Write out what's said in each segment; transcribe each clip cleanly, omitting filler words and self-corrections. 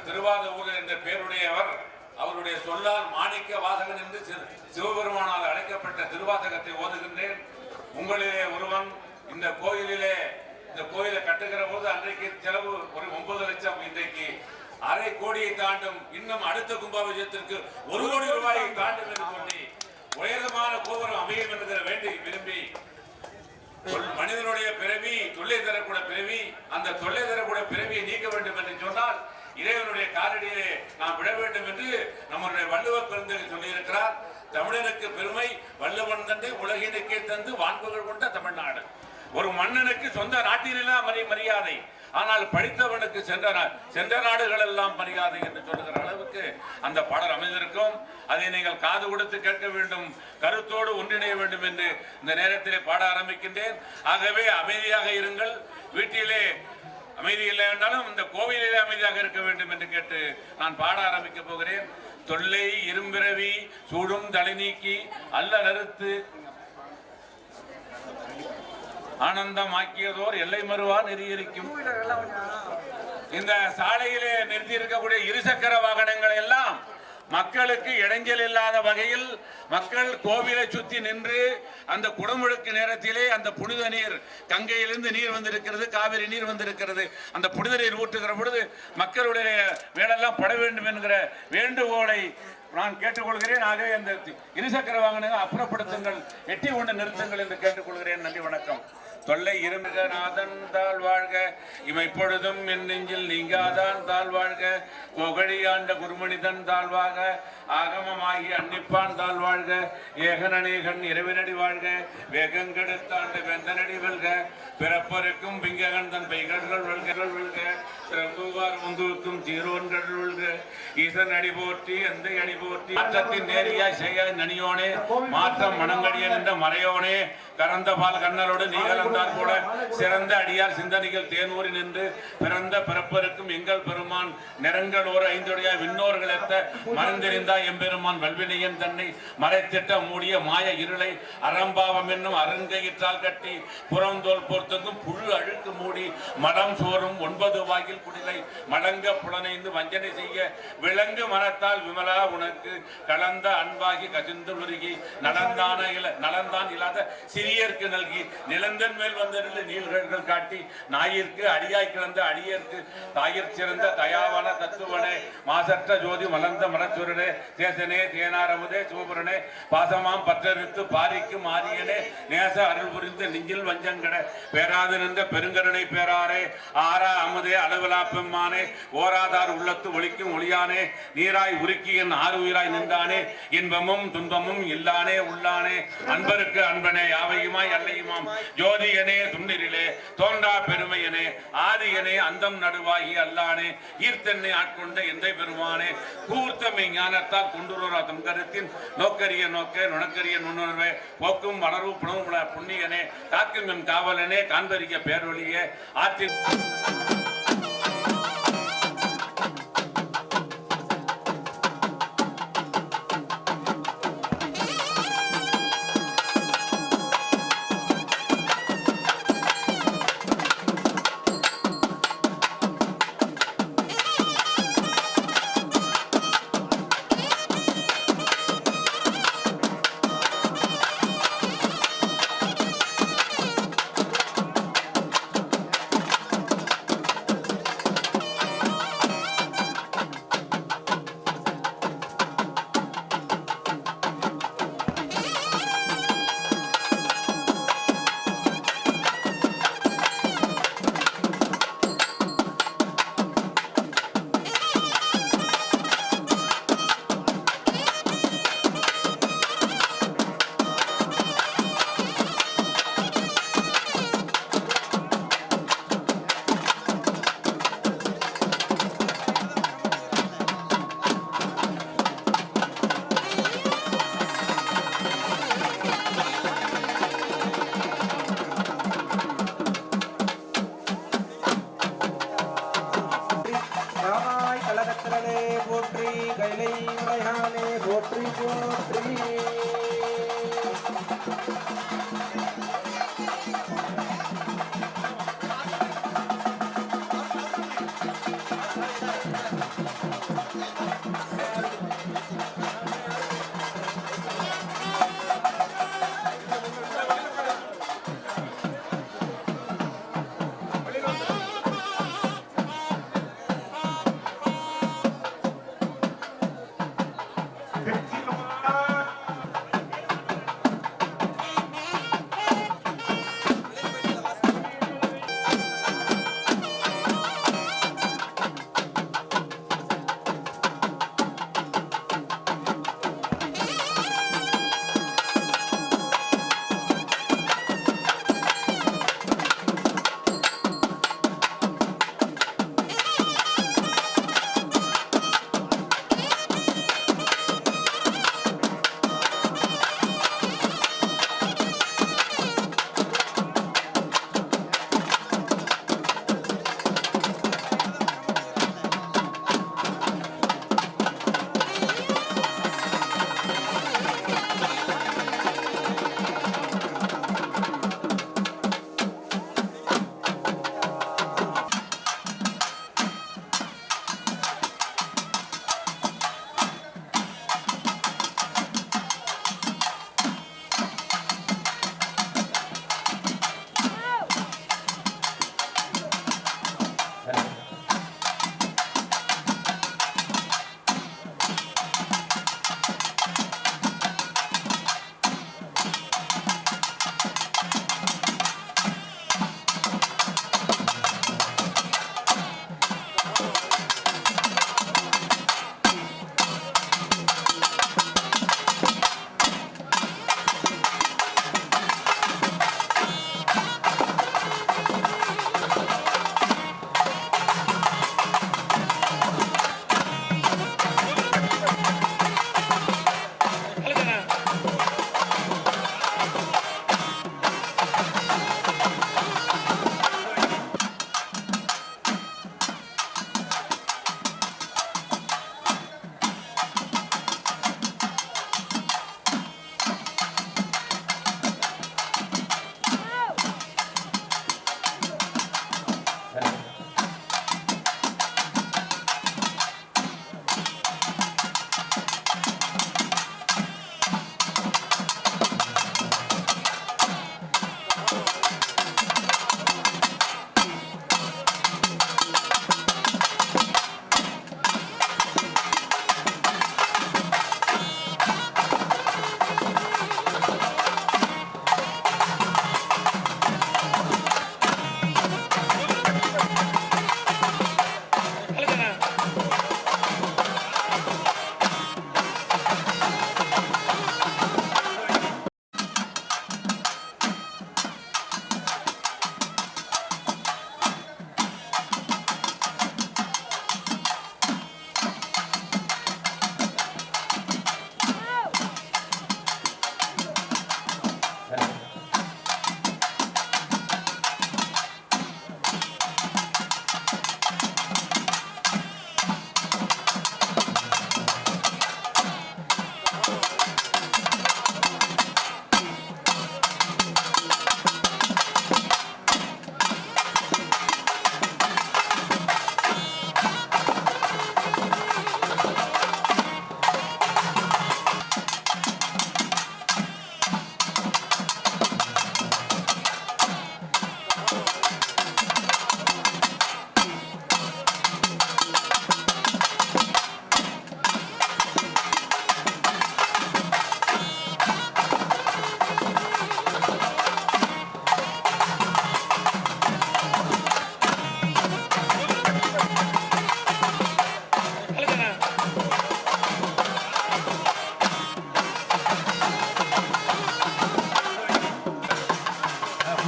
திருவாதூர் என்ற பெயருடையவர். அவருடைய சொல்லால் மாணிக்க வாசகன் என்று சிவபெருமானால் அழைக்கப்பட்ட திருவாசகத்தை ஓதுகின்றேன். உங்களிலே ஒருவன் இந்த கோயிலை கட்டுகிற போது அன்றைக்கு செலவு ஒரு 9 லட்சம், இன்றைக்கு அரை கோடியை தாண்டும். இன்னும் அடுத்த கும்பாபிஷேகத்திற்கு 1 கோடி ரூபாயை தாண்டும் என்று சொல்லி உயரமான கோபுரம் அமையும் என்று வேண்டி விரும்பி, மனிதனுடைய பிறவி தொல்லை தரக்கூடிய பிறவி, அந்த தொல்லை தரக்கூடிய பிறவியை நீக்க வேண்டும் என்று சொன்னால் இறைவனுடைய காலடியிலே நாம் விட வேண்டும் என்று நம்முடைய வள்ளுவர் பெருந்தகை சொல்லியிருக்கிறார். தமிழனுக்கு பெருமை வள்ளுவன் தந்தை உலகினுக்கே தந்து வான்புகள் கொண்ட தமிழ்நாடு. ஒரு மன்னனுக்கு சொந்த நாட்டிலெல்லாம் மரியாதை, ஆனால் படித்தவனுக்கு சென்ற நாடுகள் எல்லாம் மரியாதை என்று சொல்லுகிற அளவுக்கு அந்த பாடல் அமைந்திருக்கும். அதை நீங்கள் காது கொடுத்து கேட்க வேண்டும், கருத்தோடு ஒன்றிணைய வேண்டும் என்று இந்த நேரத்திலே பாட ஆரம்பிக்கின்றேன். ஆகவே அமைதியாக இருங்கள். வீட்டிலே அமைதி இல்லை என்றாலும் இந்த கோவிலிலே அமைதியாக இருக்க வேண்டும் என்று கேட்டு நான் பாட ஆரம்பிக்க போகிறேன். தொல்லை இரும்பிறவி சூடும் தலை நீக்கி அல்ல நறுத்து ஆனந்தம் ஆக்கியதோர் எல்லை மறுவா நெறியிருக்கும். இந்த சாலையிலே நிறுத்தி இருக்கக்கூடிய இருசக்கர வாகனங்கள் எல்லாம் மக்களுக்கு இடைஞ்சல் இல்லாத வகையில் மக்கள் கோவிலை சுற்றி நின்று அந்த குடமுழுக்கு நேரத்திலே அந்த புனித நீர், கங்கையிலிருந்து நீர் வந்திருக்கிறது, காவிரி நீர் வந்திருக்கிறது, அந்த புனித நீர் ஊற்றுகிற பொழுது மக்களுடைய மேலெல்லாம் பட வேண்டும் என்கிற வேண்டுகோளை நான் கேட்டுக்கொள்கிறேன். ஆகவே அந்த இருசக்கர வாகனங்கள் அப்புறப்படுத்துங்கள், எட்டி கொண்டு நிறுத்துங்கள் என்று கேட்டுக்கொள்கிறேன். நன்றி, வணக்கம். தொல்லை இருமிகநாதன் தாழ் வாழ்க, இமைப்பொழுதும் என் நெஞ்சில் நீங்காதான் தாழ் வாழ்க, புகழியாண்ட குருமனிதன் தாழ்வாக, ஆகமமாகி அன்னிப்பான் தாழ் வாழ்க, ஏகனநேகன் இரவினடி வாழ்க, வேகங்கெடுத்தாண்ட வெந்தனடி வெல்க, பிறப்பருக்கும் பிங்ககன் தன் பைகள்கள் வெல்க, சிறப்புவார் முந்துவுக்கும் தீரோன்கள் வெல்க, ஈசன் அடி போற்றி எந்த அடி போற்றி மாற்றத்தின் நேரியாய் செய்ய நனியோனே, மாற்றம் மனங்கடிய நின்ற மறையோனே, கறந்த பால் கண்ணரோடு நீ கலந்தார் கூட சிறந்த அடியார் சிந்தனைகள் தேனூரி நின்று பிறந்த பிறப்பருக்கும் எங்கள் பெருமான் நிறங்களோர் ஐந்துடைய விண்ணோர்கள் எத்த மறந்தெறிந்தாய் எம்பெருமான் வல்வினையன் தன்னை மறைத்திட்ட மூடிய மாய இருளை அறம்பாவம் என்னும் அருங்கையிற்றால் கட்டி புறந்தோல் போர்த்தங்கும் புழு அழுக்கு மூடி மடம் சோறும் 9 வாயில் குடிலை மடங்க புலனைந்து வஞ்சனை செய்ய விலங்கு மனத்தால் விமலா உனக்கு கலந்த அன்பாகி கசிந்து உருகி நலந்தான் இல்லாத சிறியர்க்கு நல்கி நிலந்தன் மேல் வந்திருந்த நீள்கள் காட்டி நாயிற்கு அடியாய் கிடந்த அடியர்க்கு தாயிற் சிறந்த தயாவான தத்துவனே மாசற்ற ஜோதி மலர்ந்த மரச்சுரனே தேசனே தேனாரமுதே சிவபுரனே பாசமாம் பற்றறுத்து பாரிக்கு மாரியனே நேச அருள் புரிந்து நெஞ்சில் வஞ்சங்கட பேராது நின்ற பெருங்கருணை பேராரே ஆரா அமுதே அளவிலா பெம்மானே ஓராதார் உள்ளத்து ஒளிக்கும் ஒளியானே நீராய் உருக்கி என் ஆறுயிராய் நின்றானே இன்பமும் துன்பமும் இல்லானே உள்ளானே அன்பருக்கு அன்பனே யாவையுமாய் அல்லையுமாம் ஜோதியனே துண்ணிரிலே தோன்றா பெருமையனே ஆதியனே அந்தம் நடுவாகி அல்லானே ஈர்த்தென்னை ஆட்கொண்ட எந்தை பெருமானே கூர்த்தமை ஞானத்தால் கொண்டுரோரா தம் கருத்தின் நோக்கரிய நோக்க நுணக்கரிய நுண்ணுணர்வே போக்கும் வளர்வு புணவுமுல புண்ணியனே காக்கும் எம் காவலனே காண்பறிய பேரொழியே ஆற்றில்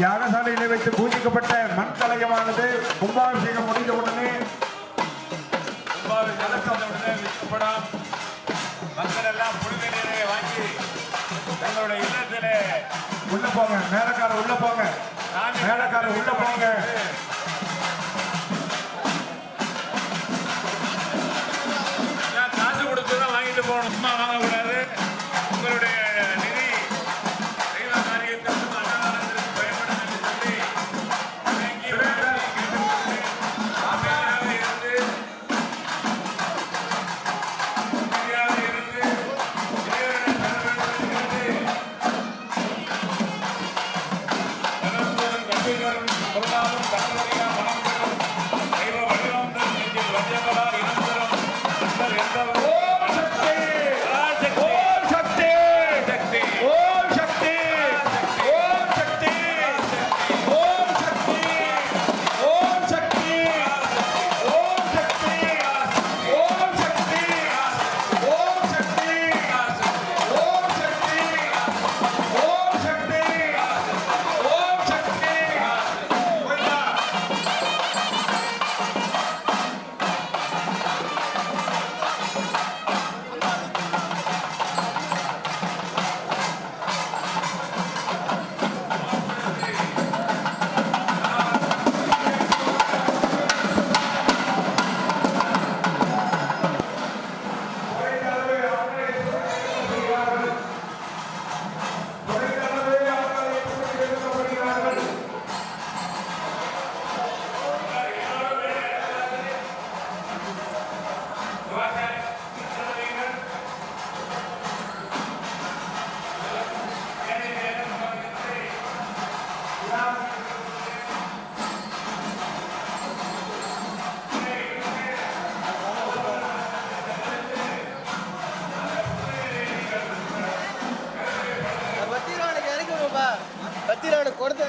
யாகசாலையிலே வைத்து பூஜிக்கப்பட்ட மண் கலயமானது கும்பாபிஷேகம் முடிந்த உடனே விற்கப்படும். மக்கள் எல்லாம் புனித நீரை வாங்கி தங்களுடைய இல்லத்திலே உள்ள போங்க. மேலக்காரர் உள்ள போங்க. மேலக்காரர் உள்ள போங்க. காசு கொடுத்துதான் வாங்கிட்டு போகணும். சும்மா வாங்கக்கூடாது. உங்களுடைய நிதி தெய்வ காரியத்திற்கு அன்னதானத்திற்கு பயன்படும் என்று சொல்லி பொருளாதாரம் தகவலியா மனம் பெறும் தெய்வ வடிவம் வஞ்சகளால் இனம் பெறும் அன்பர் எந்தவர் கொடுத்து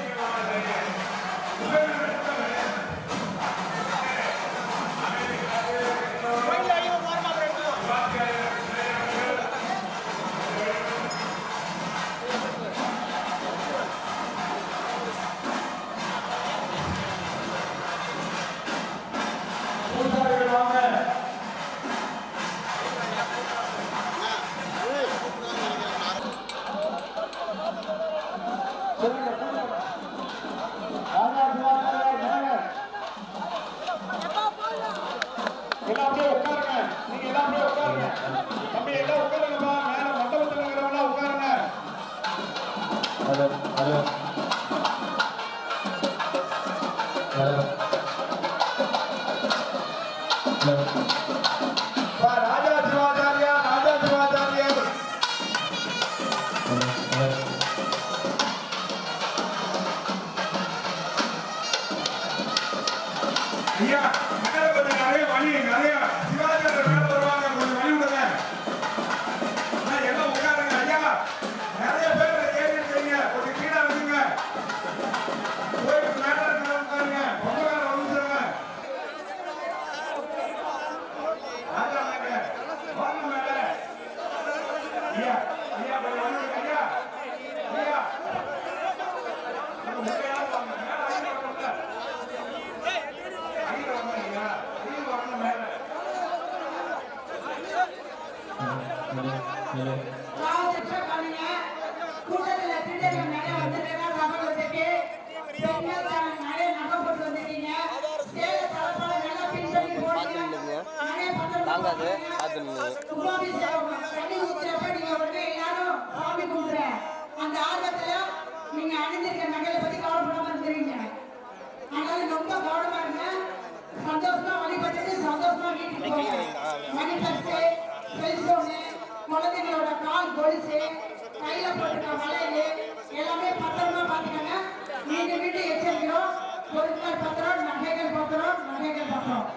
அந்த ஆர்வத்துல நீங்க அணிந்திருக்க நகையை பத்தி கவலைப்படாம இருந்தீங்க. அதனால ரொம்ப கவனமா இருங்க. சந்தோஷமா வழிபட்டு சந்தோஷமா வீட்டுக்கு போங்க. மணி பரிசு, செல்போனு, குழந்தைங்களோட கால் கொலுசு, கையில போட்டுக்க வளையல் எல்லாமே பத்திரமா பாத்துக்கங்க. மீண்டும் மீண்டும் எச்சரிக்கிறோம். பொருட்கள் பத்திரம், நகைகள் பத்திரம், நகைகள் பத்திரம்.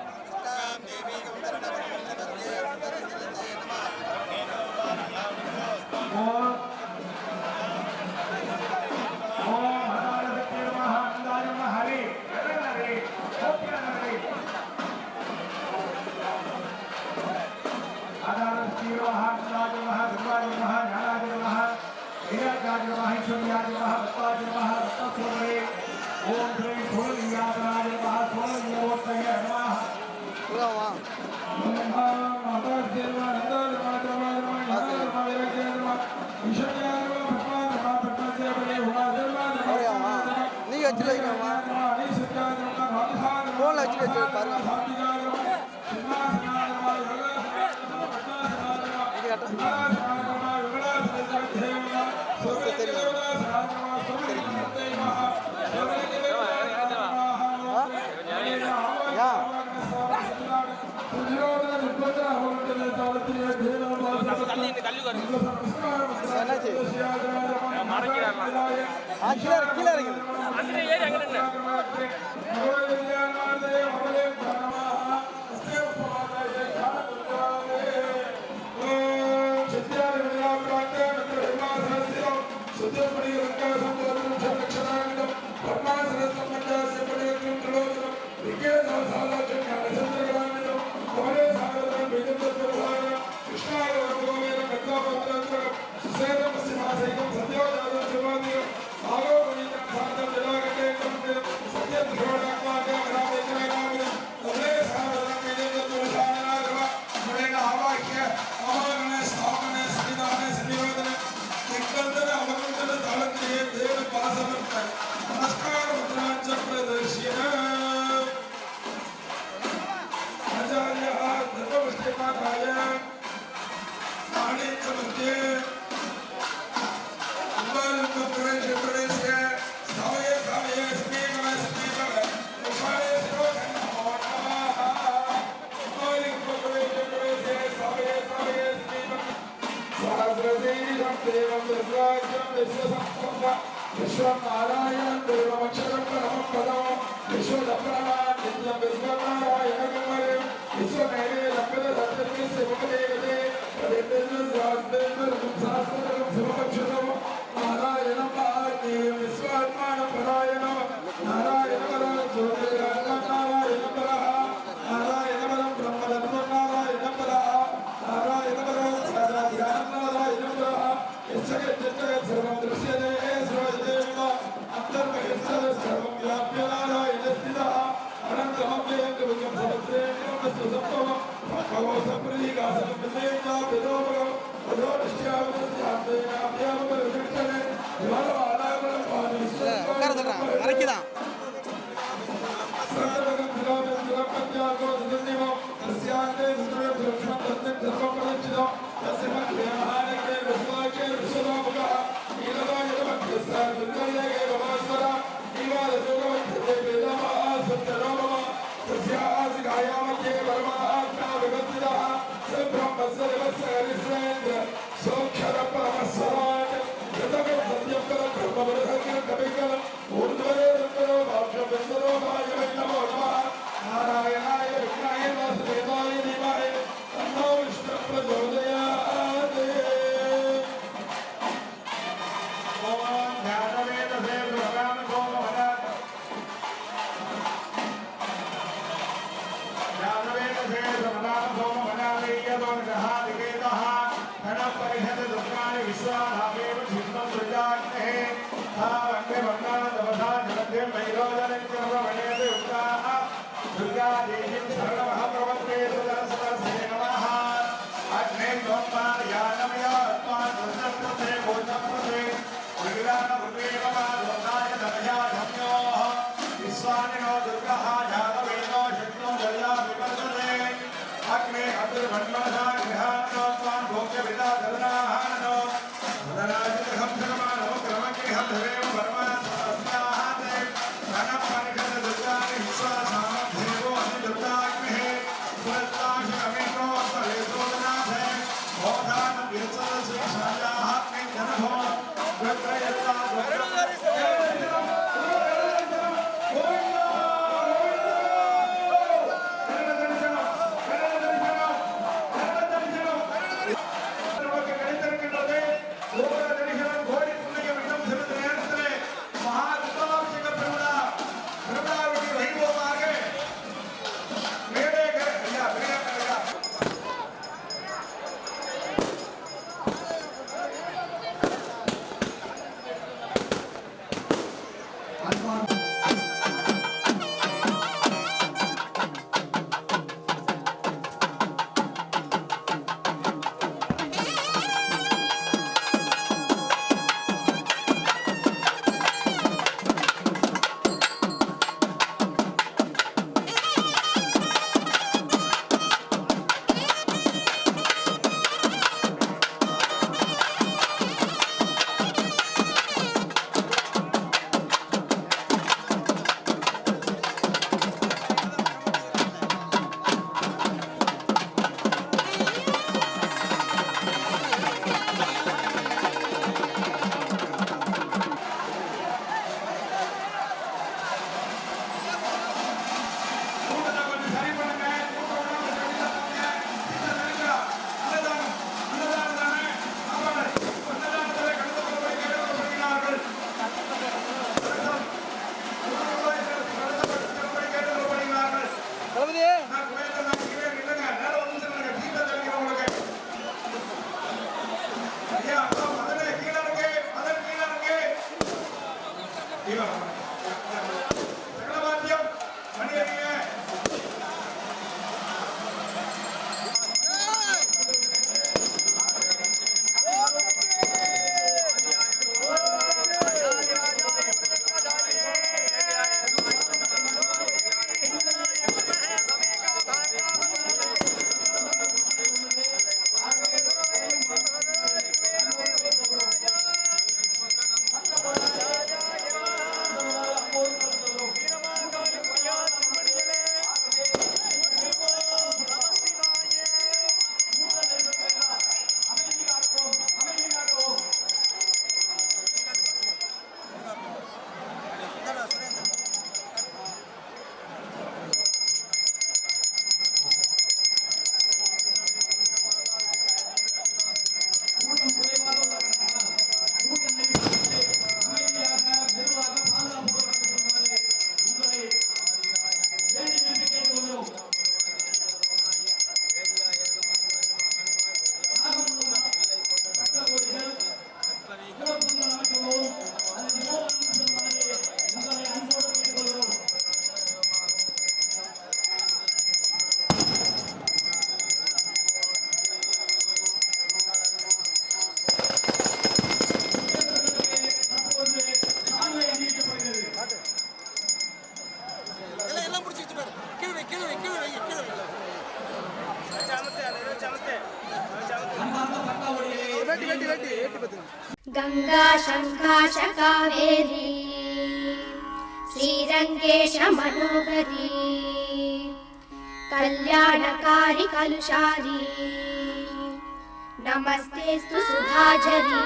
ईश्वरिया ஓம் ஸ்ரீ குலலிங்காபராய நமஹ குலலிங்கோத்தய நமஹ நீங்க வச்சு வைக்கணுமா போன்ல வச்சு பாருங்க என்னாச்சு கீழே இறங்குது विश्वनारायण देवमक्षरं परमपदं विश्वदब्रह्माण्ड नित्यं विश्वनारायणगमरे विश्वमेवे लब्धदत्तस्य मुखदेवते तदेतद्वास्तेन्द्रं सहस्रं शिवपक्षतं नारायणं पार्थिवं विश्वात्मानं परायणं नारायणवरं ज्योतिर्नारायणं परः नारायणवरं ब्रह्मदत्तं नारायणं परः नारायणवरं सदाध्यात्मनारायणं परः यच्च सर्वं दृश्यते सर्वं व्याप्य नारायण स्थितः अनन्तमव्ययं विभुजं समस्तेन सुसप्तमं भगवो सम्प्रतीकासनं विद्येजाभिदोपगं वधोनिश्चावदस्याब्देनाभ्यामपरिदृष्टने विवरवादागुणं உட்கார மறைக்குதான் सर्वगं विलोभं सुरपत्यागो सुगन्धिमं तस्यान्ते सुरक्षं तन्तं सर्वं प्रदक्षितं तस्य मध्यहानके विश्वाचे विश्वलोमुखः नीलवायुमध्यस्था दुर्गये भवस्वरा नारायणाय विष्णाय वासुदेवाय धीमहि तन्नो विष्णुः प्रचोदयात् ओम ध्यानवेदसे भगवान् सोमवद ध्यानवेदसे भगवान् सोमवदावेयदोर्गहादिकेतः गणपरिषद दुर्गाणि विश्वाधामेव छिन्नं सृजाग्नेः वन्दे वन्दानदवधा जलधे मैरोदनं च प्रवणेति उक्ताः दुर्गादेवीं शरणमः प्रवद्ये सुदर्शनसे नमः अग्ने त्वम्पार्यानमयात्मान् वृद्धप्रथे भोजप्रथे विग्रहणभुवेवमादोदाय दमया धम्योः विश्वानिनो दुर्गः यादवेनो शक्नो जया विवर्तते अग्ने अतिर्वन्मनसा गृहान्नो त्वान् भोग्यविदा ददनाहानो वदनाजितहं शर्मानो क्रमगृहं धवेव परमात्मस्याहाते धनपरिषद दुर्गानि विश्वासामध्येवो अधिदुर्गाग्निः सुरत्ताशकमेको सलेसोदनाथे बोधान विरसदसि शायाहाग्नि जनभो रुद्रयत्ता गंगा शंकाश कावेरी श्रीरंगेश मनोहरी कल्याणकारी कलुषारी नमस्तेस्तु सुधाझरी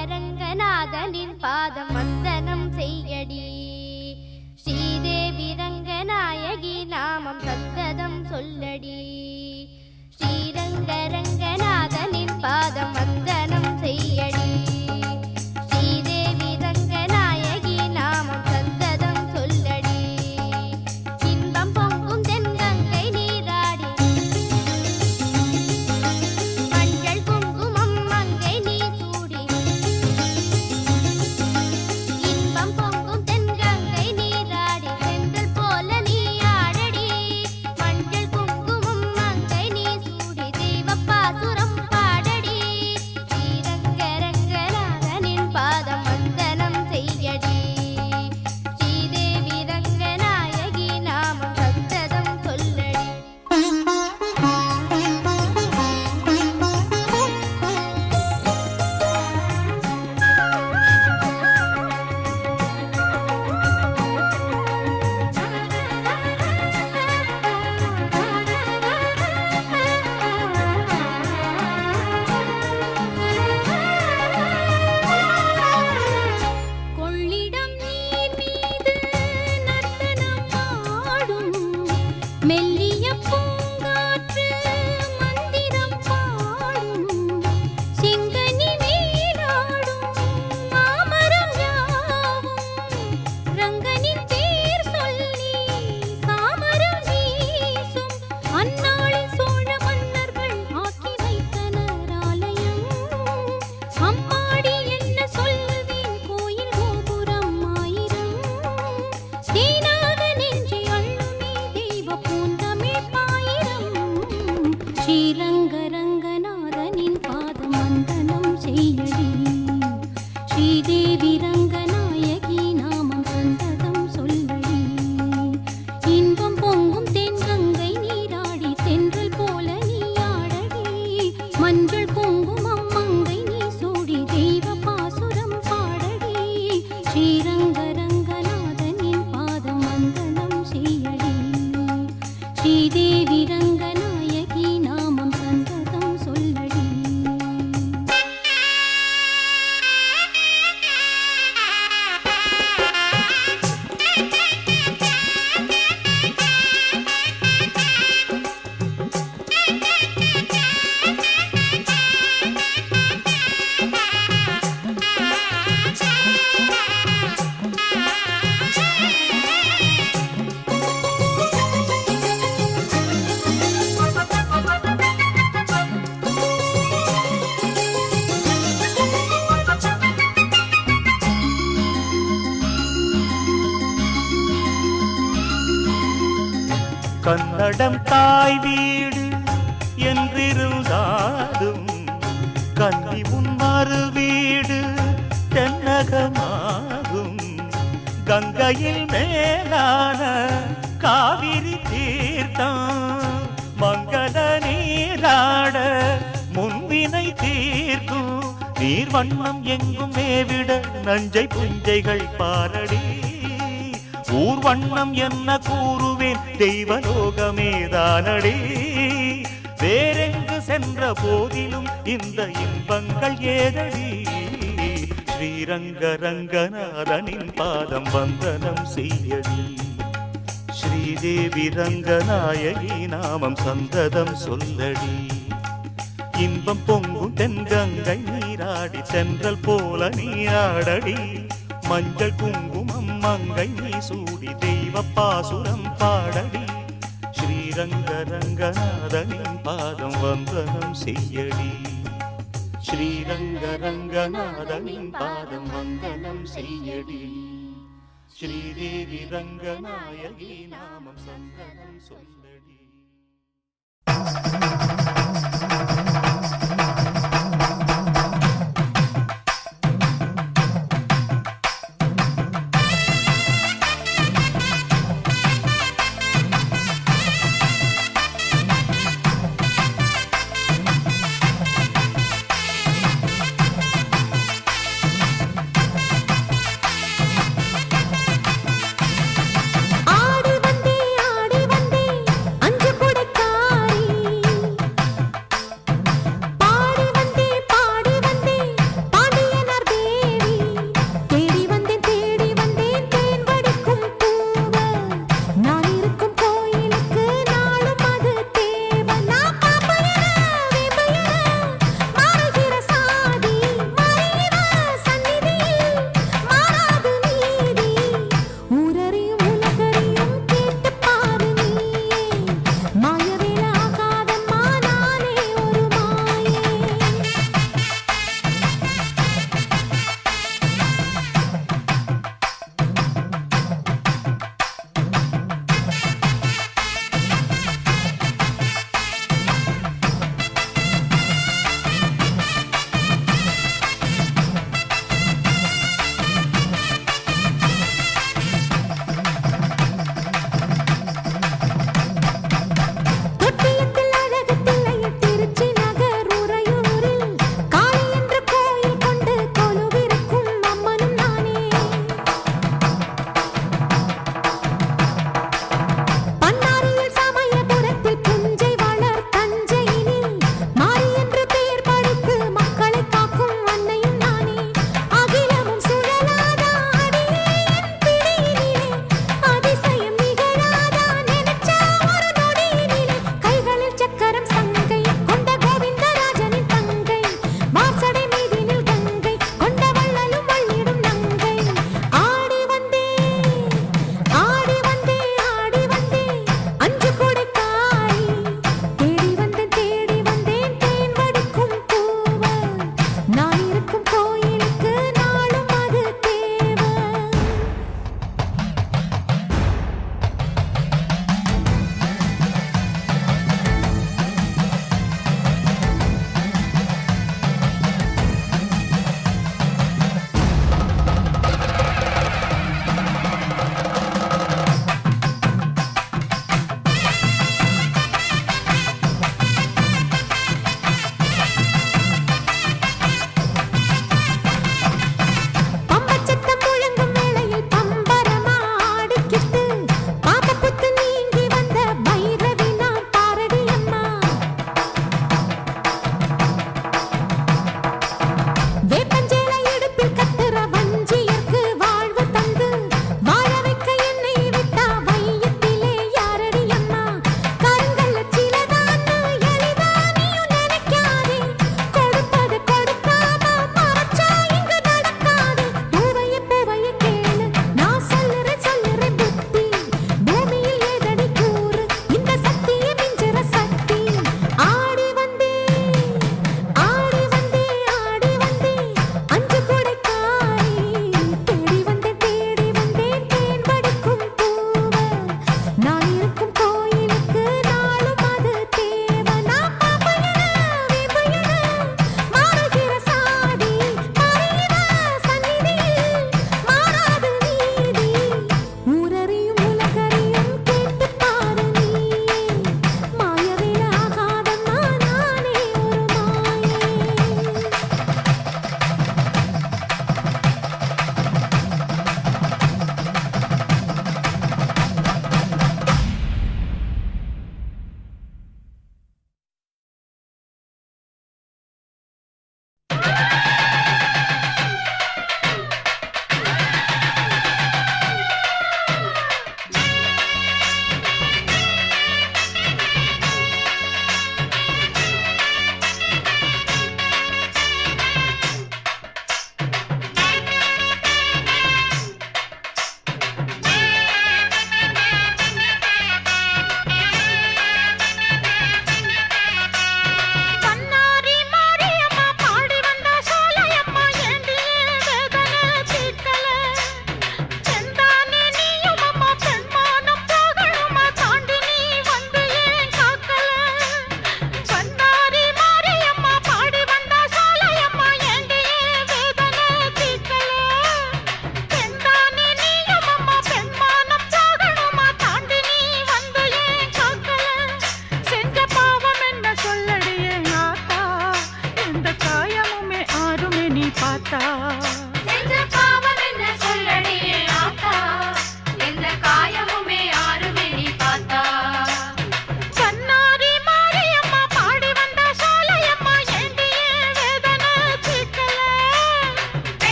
श्रीरंगरंगनाथनिन पादम वंदनम सेयडी श्रीदेवी रंगनायकी नामम सन्तदम सोल्लडी श्रीरंगरंगनाथनिन पादम वंदनम सेयडी श्रीदेवी रंगनायकी नामम सन्तदम सोल्लडी इன்பம் பொங்கும் தென்கங்கை நீராடி மஞ்சள் குங்குமம் மங்கை நீ சூடி இன்பம் பொங்கும் தென்கங்கை நீராடி செந்தல் போல நீ ஆடடி மஞ்சள் குங்குமம் மங்கை நீ சூடி தெய்வப்பாசுரம் பாடடி ஸ்ரீரங்கரங்கநாதனின் பாதம் வந்தனம் செய்யடி ஸ்ரீதேவி ரங்கநாயகி நாமம் சத்ததம் சொல்லடி கொள்ளிடம் நீர் மீது நர்த்தனம் ஆடும் மெல்லிய பூங்காற்று மந்திரம் பாடும் செங்கனி மேலாடும் மாமரம் யாவும் ரங்கனின் பேர் சொல்லி சாமரம் வீசும் அந்நாளில் சோழ மன்னர்கள் ஆக்கி வைத்தனர் ஆலயம் அம்மாடி என்ன சொல்வேன் கோயில் கோபுரம் ஆயிரம் தேனாக நெஞ்சை அள்ளுமே தெய்வ பூந்தமிழ் பாயிரம் ஸ்ரீரங்கரங்கநாதனின் பாதம் வந்தனம் செய்யடி ஸ்ரீதேவி ரங்கநாயகி நாமம் சந்ததம் சொல்லடி இன்பம் பொங்கும் தென்கங்கை நீராடி தென்றல் போல நீ ஆடடி மஞ்சள் குங்குமம் மங்கை நீ சூடி தெய்வ பாசுரம் பாடடி ஸ்ரீரங்கரங்கநாதனின் பாதம் வந்தனம் செய்யடி ஸ்ரீதேவி ரங்கநாயகி நாமம் சந்ததம் சொல்லடி கன்னடம் தாய் வீடு என்றிருந்தாலும் கன்னி உன் மறு வீடு தென்னகமாகும் கங்கையில் மேலான காவிரி தீர்த்தம் மங்கள நீராட முன்வினை தீர்க்கும் நீர் வண்ணம் எங்கும் மேவிட நஞ்சை புஞ்சைகள் பாரடி ஊர் வண்ணம் என்ன கூறுவேன் தெய்வலோகமேதானடி வேறெங்கு சென்ற போதிலும் இந்த இன்பங்கள் ஏதடி ஸ்ரீரங்கரங்கநாதனின் பாதம் வந்தனம் செய்யடி ஸ்ரீதேவி ரங்கநாயகி நாமம் சந்ததம் சொல்லடி இன்பம் பொங்கும் தென்கங்கை நீராடி தென்றல் போல நீராடடி மஞ்சள் குங்குமம் மங்கை நீ சூடி தெய்வ பாசுரம் பாடடி ஸ்ரீரங்கரங்கநாதனின் பாதம் வந்தனம் செய்யடி ஸ்ரீரங்கரங்கநாதனின் பாதம் வந்தனம் செய்யடி ஸ்ரீதேவி ரங்கநாயகி நாமம் சந்தனம் சொல்லடி.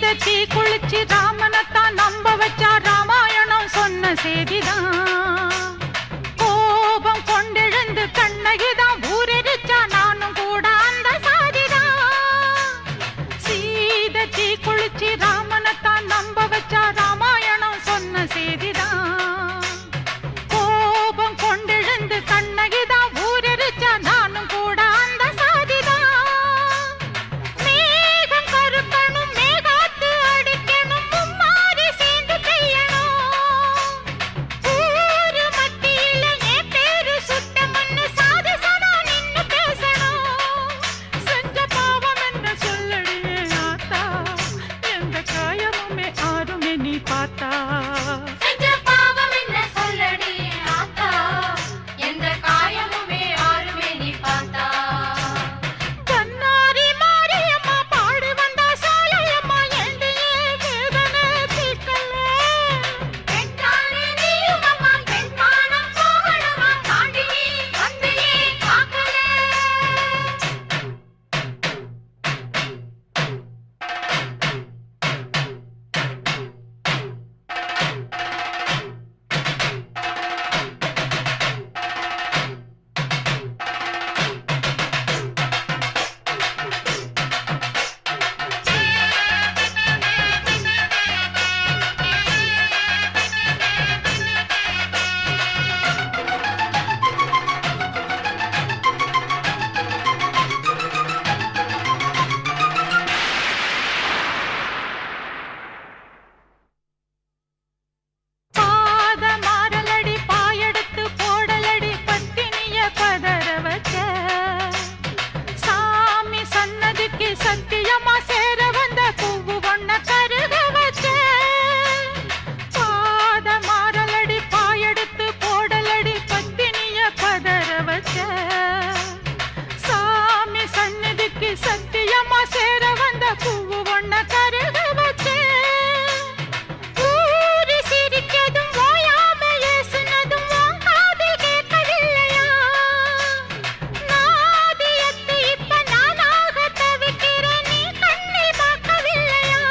சீதத்தி குளிச்சு ராமனைத்தான் நம்ப வச்சா ராமாயணம் சொன்ன செய்திதான். கோபம் கொண்டெழுந்து கண்ணகிதான் ஊரெரிச்சா நானும் கூட அந்த சாதிதான். சீதத்தி குளிச்சு ராமனைத்தான் நம்ப வச்சா ராமாயணம் சொன்ன செய்திதான். கோபம் கொண்டெழுந்து கண்ணகிதான் ஊரெரிச்சா நானும் கூட அந்த சாதிதான். மேகம் கருக்கணும் மேகாத்து அடிக்கணும் மும்மாரி சேர்ந்து பெய்யணும். ஊரு மத்தியில என் பேரு சுட்ட மண்ணு சாதிசனா நின்னு பேசணும். செஞ்ச பாவம் என்ன சொல்லடியே ஆத்தா, எந்த காயமுமே ஆறுமே நீ பார்த்தா. செஞ்ச பாவம் என்ன சொல்லடியே ஆத்தா, எந்த காயமுமே ஆறுமே நீ பார்த்தா. கண்ணாரி மாரியம்மா பாடி வந்தா சாலையம்மா எண்டியே வேதனை தீர்க்கல. பெண்தானே நீயும் அம்மா, பெண்மானம் போகணுமா, தாண்டி நீ வந்தியே காக்கல. பாத மாறலடி பாயெடுத்து போடலடி பத்தினிய பதற வச்ச. சாமி சன்னதிக்கு சத்தியமா சேர வந்த பூவு ஒன்ன கருக வச்ச. பாத மாறலடி பாயெடுத்து போடலடி பத்தினிய பதற வச்ச. சாமி சன்னதிக்கு சத்தியமா சேர வந்த பூவு ஒன்ன கருக வச்ச. ஊரு சிரிச்சதும் ஓயாம ஏசுனதும் உன் காதில் கேட்கவில்லையா? நாதியத்து இப்ப நானாக தவிக்கிறேன், நீ கண்ணில் பார்க்கவில்லையா?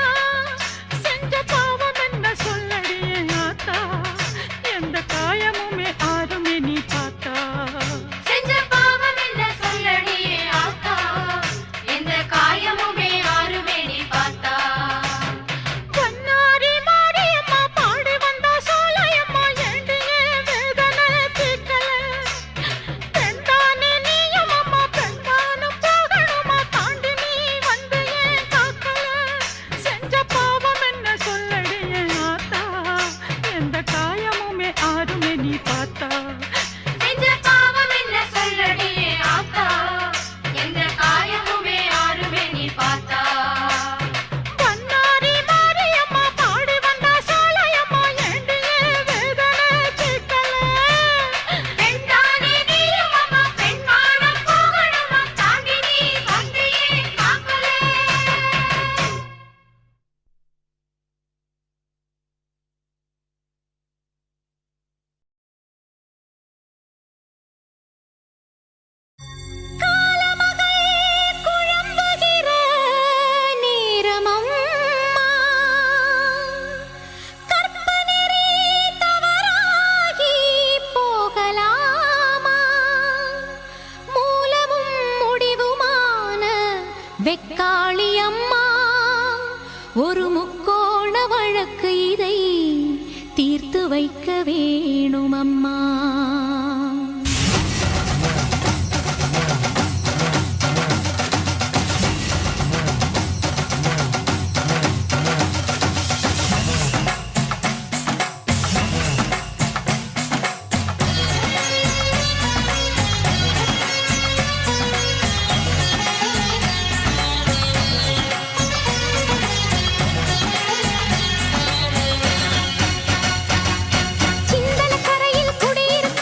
செஞ்ச பாவம் என்ன சொல்லடியே ஆத்தா, எந்த காயமுமே ஆறுமே நீ பார்த்தா. செஞ்ச பாவம் என்ன சொல்லடியே ஆத்தா, எந்த காயமுமே ஆறுமே நீ பார்த்தா. கண்ணாரி மாரியம்மா பாடி வந்தா சாலையம்மா எண்டியே வேதனை தீர்க்கல. பெண்தானே நீயும் அம்மா, பெண்மானம் போகணுமா, தாண்டி நீ வந்து ஏன் காக்கல. செஞ்ச பாவம் என்ன சொல்லடியே ஆத்தா, எந்த காயமுமே ஆறுமே நீ பார்த்தா. செஞ்ச பாவம் என்ன சொல்லடியே ஆத்தா, எந்த காயமுமே ஆறுமே நீ பார்த்தா. கண்ணாரி மாரியம்மா பாடி வந்தா சாலையம்மா எண்டியே வேதனை தீர்க்கல. பெண்தானே நீயும் அம்மா, பெண்மானம் போகணுமா, தாண்டி நீ வந்து ஏன் காக்கல. காலமகள் குழம்புகிற நேரமம்மா, கற்பனரே தவறாகி போகலாமா? மூலமும் முடிவுமான வெக்காளி அம்மா, ஒரு முக்கோண வழக்கு இதை தீர்த்து வைக்க வேணுமம்மா. சிந்தன கரையில் குடியிருக்கும்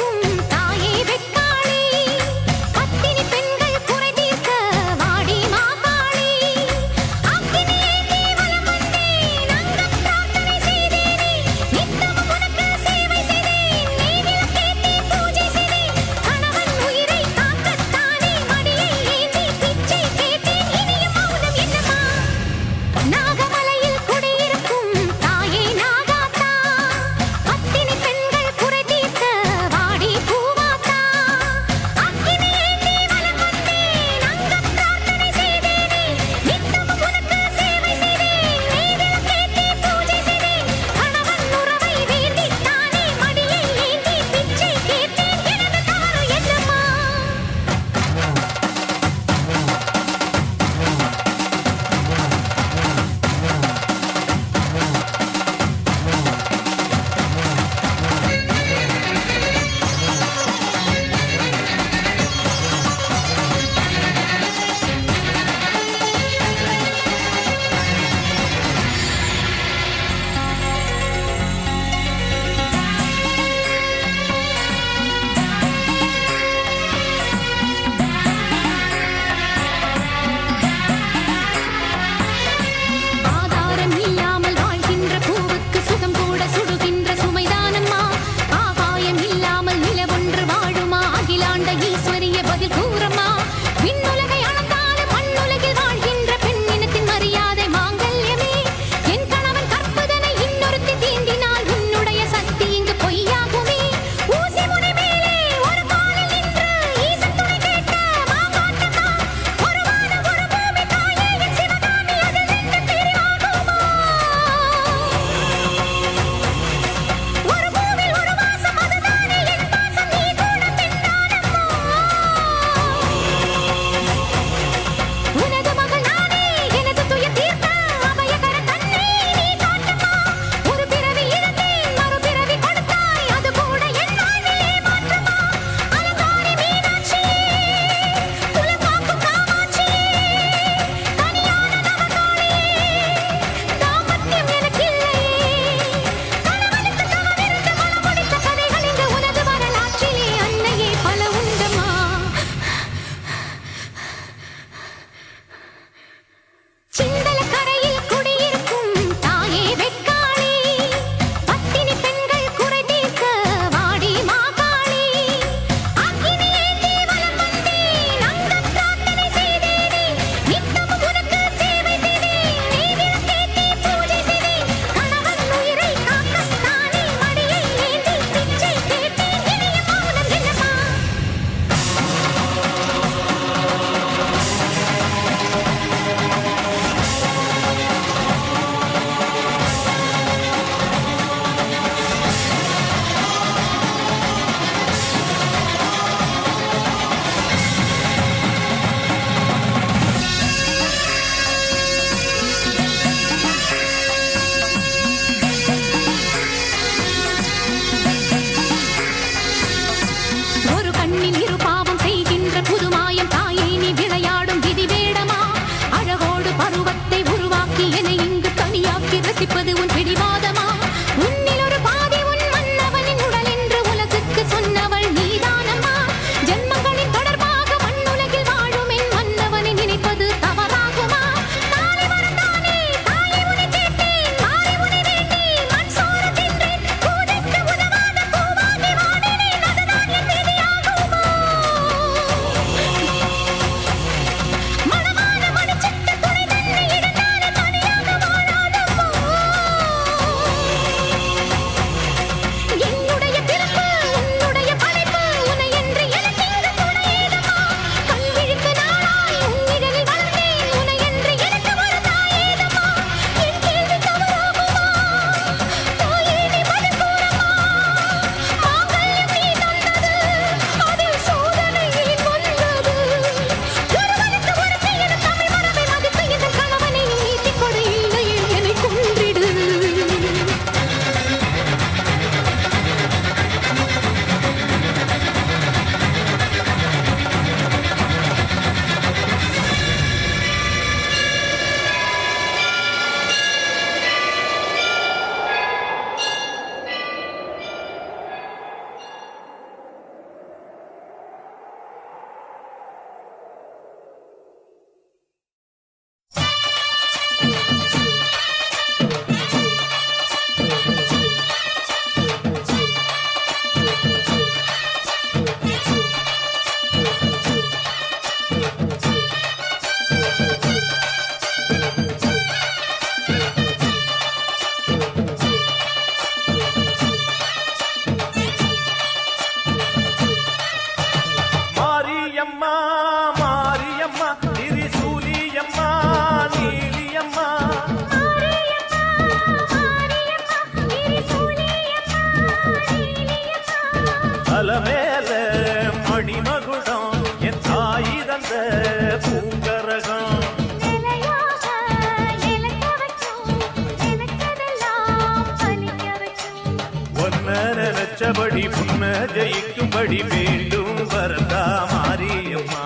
நினைச்சபடி உன்ன ஜெயிக்கும்படி வேண்டும் வரதா மாரியம்மா.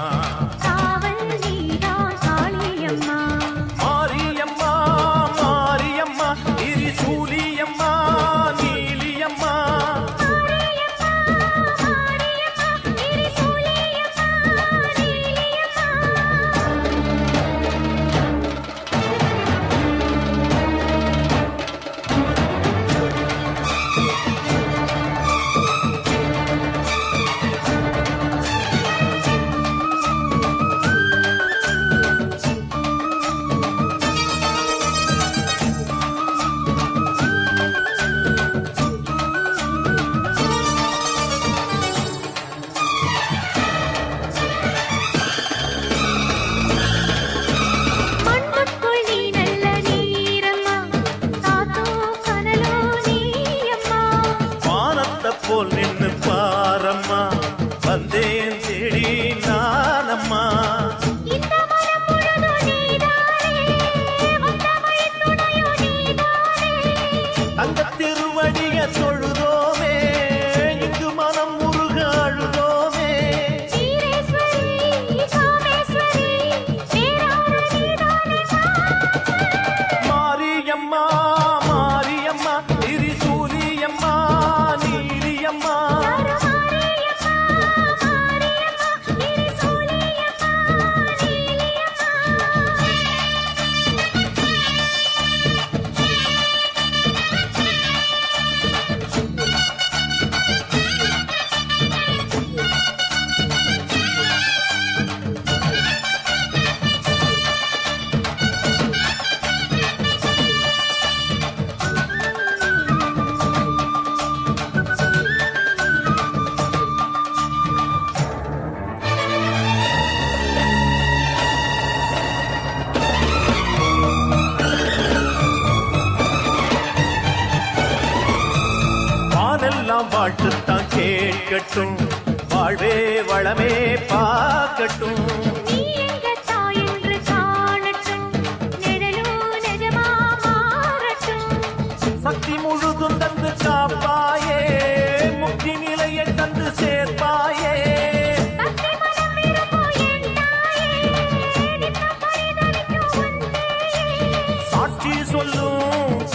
காவல் நீதான் காளியம்மா. மாரியம்மா மாரியம்மா திரிசூலியம்மா நீலியம்மா. மாரியம்மா மாரியம்மா திரிசூலியம்மா நீலியம்மா. மண்ணுக்குள் நீ நல்ல நீரம்மா. காத்தோ கனலோ நீயம்மா. வானத்தை போல் நின்னு பாரம்மா வந்தேன் தேடி நானம்மா. இந்த மனம் முழுதும் நீதானே. வந்தமையின் துணையோ நீதானே. அந்த திருவடிய தொழுதோமே இங்கு மனம் முருக அழுதோமே. வீரேஸ்வரி காமேஸ்வரி பேரான நீதானே மாரியம்மா மாரியம்மா திரிசூலியம்மா நீலியம்மா. மாரியம்மா மாரியம்மா திரிசூலியம்மா நீலியம்மா. வானெல்லாம் வாழ்த்துத்தான் கேட்கட்டும் வாழ்வே வளமே பார்க்கட்டும். நீ எங்க தாய் என்று காணட்டும். நிழலோ நிஜமா மாறட்டும். சக்தி முழுதும் தந்து காப்பாயே முக்தி நிலையை தந்து சேர்ப்பாயே. பக்தி மனம் விரும்பும் என் தாயே. நித்தம் பரிதவிக்கும் உன் சேயே. சாட்சி சொல்லும்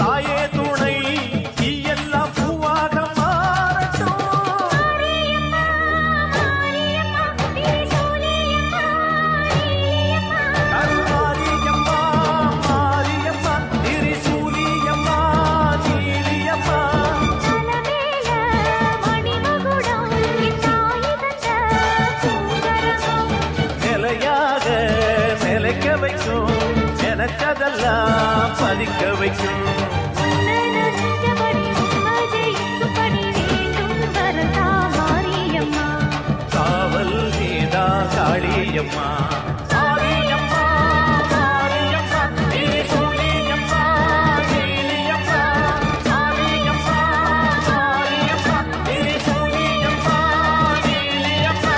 தாயே துணை நீ எல்லாம் பூவாக மாறட்டும். மாரியம்மா மாரியம்மா திரிசூலியம்மா நீலியம்மா. கருமாரியம்மா மாரியம்மா திரிசூலியம்மா நீலியம்மா. தலமேல மணிமகுடம் என் தாய் தந்த பூங்கரகம். நிலையாக நிலைக்க வைக்கும் எனக்கதெல்லாம் பலிக்க வைக்கும். உன்னை நினைச்சபடி உன்னை ஜெயிக்கும்படி வேண்டும் வரதா மாரியம்மா. காவல் நீதா காளியம்மா. மாரியம்மா மாரியம்மா திரிசூலியம்மா நீலியம்மா. மாரியம்மா மாரியம்மா திரிசூலியம்மா நீலியம்மா.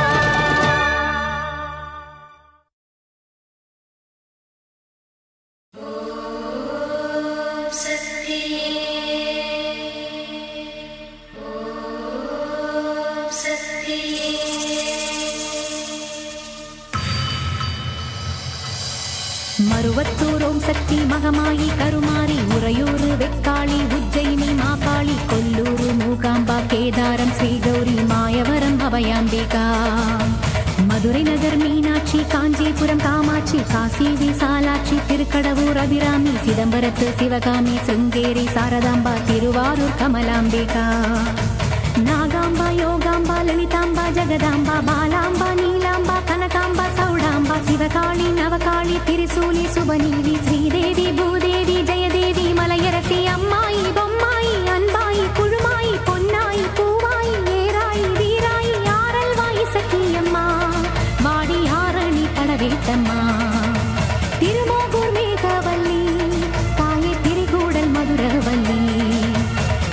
மருவத்தூர் ஓம் சக்தி மகமாயி கருமாரி உறையூர் வெக்காளி உஜ்ஜயினி மாகாளி கொல்லூர் மூகாம்பா கேதாரம் ஸ்ரீகௌரி மாயவரம் அபயாம்பிகா. மதுரை நகர் மீனாட்சி காஞ்சிபுரம் காமாட்சி காசி விசாலாட்சி திருக்கடவூர் அபிராமி சிதம்பரத்து சிவகாமி சிருங்கேரி சாரதாம்பா திருவாரூர் கமலாம்பிகா. நாகாம்பா யோகாம்பா லலிதாம்பா ஜெகதாம்பா பாலாம்பா நீலாம்பா கனகாம்பா சௌடாம்பா சிவகாளி நவகாளி திரிசூலி சுபநீதி ஸ்ரீதேவி பூதேவி ஜெயதேவி மலையரசி அம்மாயி பொம்மாயி அன்பாயி குழுமாயி பொன்னாயி பூவாயி ஏராயி வீராயி ஆரல்வாயி சக்கியம்மா வாடி ஆரணி படவேட்டம்மா. திருமோகூர் மேகவல்லி தாயே திரிகூடல் மதுரவல்லி.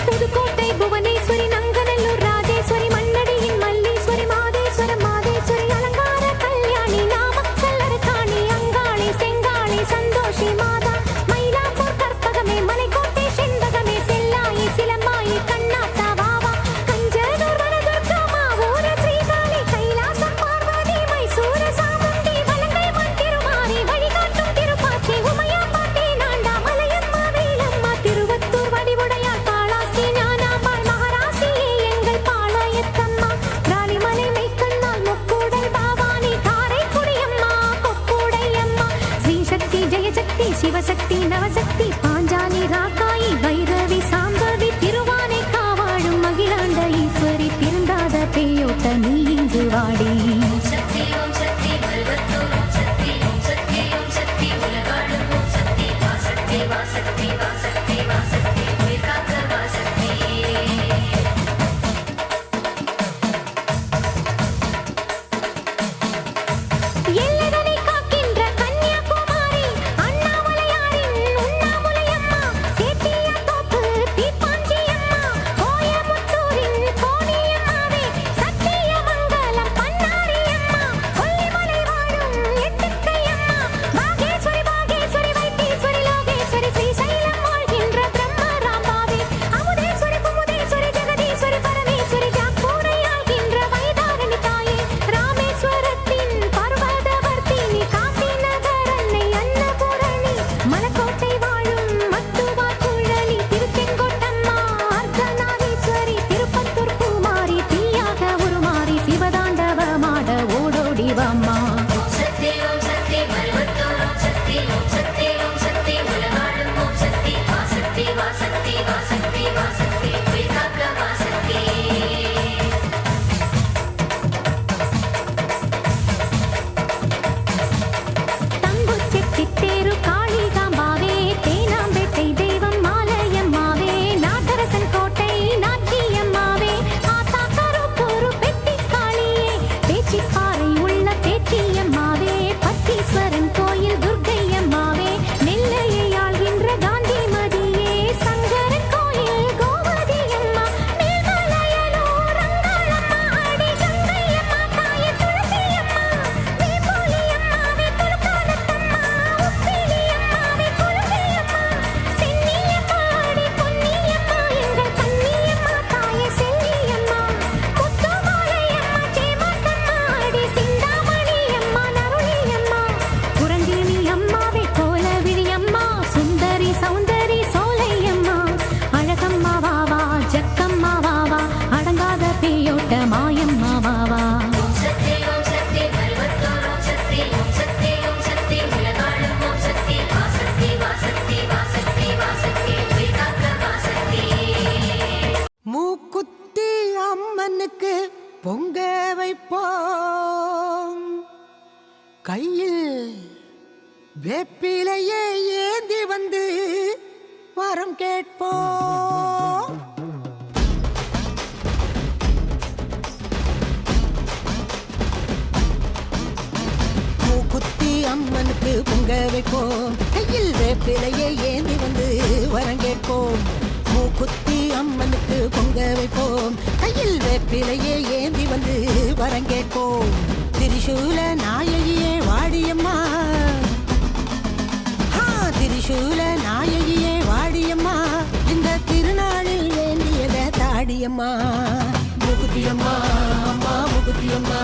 புதுக்கோட்டை புவனேஸ்வரி நங்கநல்லூர் ராஜேஸ்வரி மண்ணடியின் மல்லீஸ்வரி மாதேஸ்வரம் மாதேஸ்வரி அலங்கார கல்யாணி நாமக்கல் அரக்காணி அங்காளி செங்காளி சந்தோஷி மாதா மயிலாப்பூர் கற்பகமே பொங்க வைப்போம் கையில் வேப்பிலையே ஏந்தி வந்து வரம் கேட்போம். மூக்குத்தி அம்மனுக்கு பொங்க வைப்போம் கையில் வேப்பிலையே ஏந்தி வந்து வரம் கேட்போம். மூக்குத்தி அம்மனுக்கு பொங்க வைப்போம் கையில் வேப்பிலையே ஏந்தி வந்து வரம் கேட்போம். திரிசூல நாயகியே வாடியம்மா, திரிசூல நாயகியே வாடியம்மா, இந்த திருநாளில் வேண்டியத தாடியம்மா. மூக்குத்தியம்மா அம்மா மூக்குத்தியம்மா,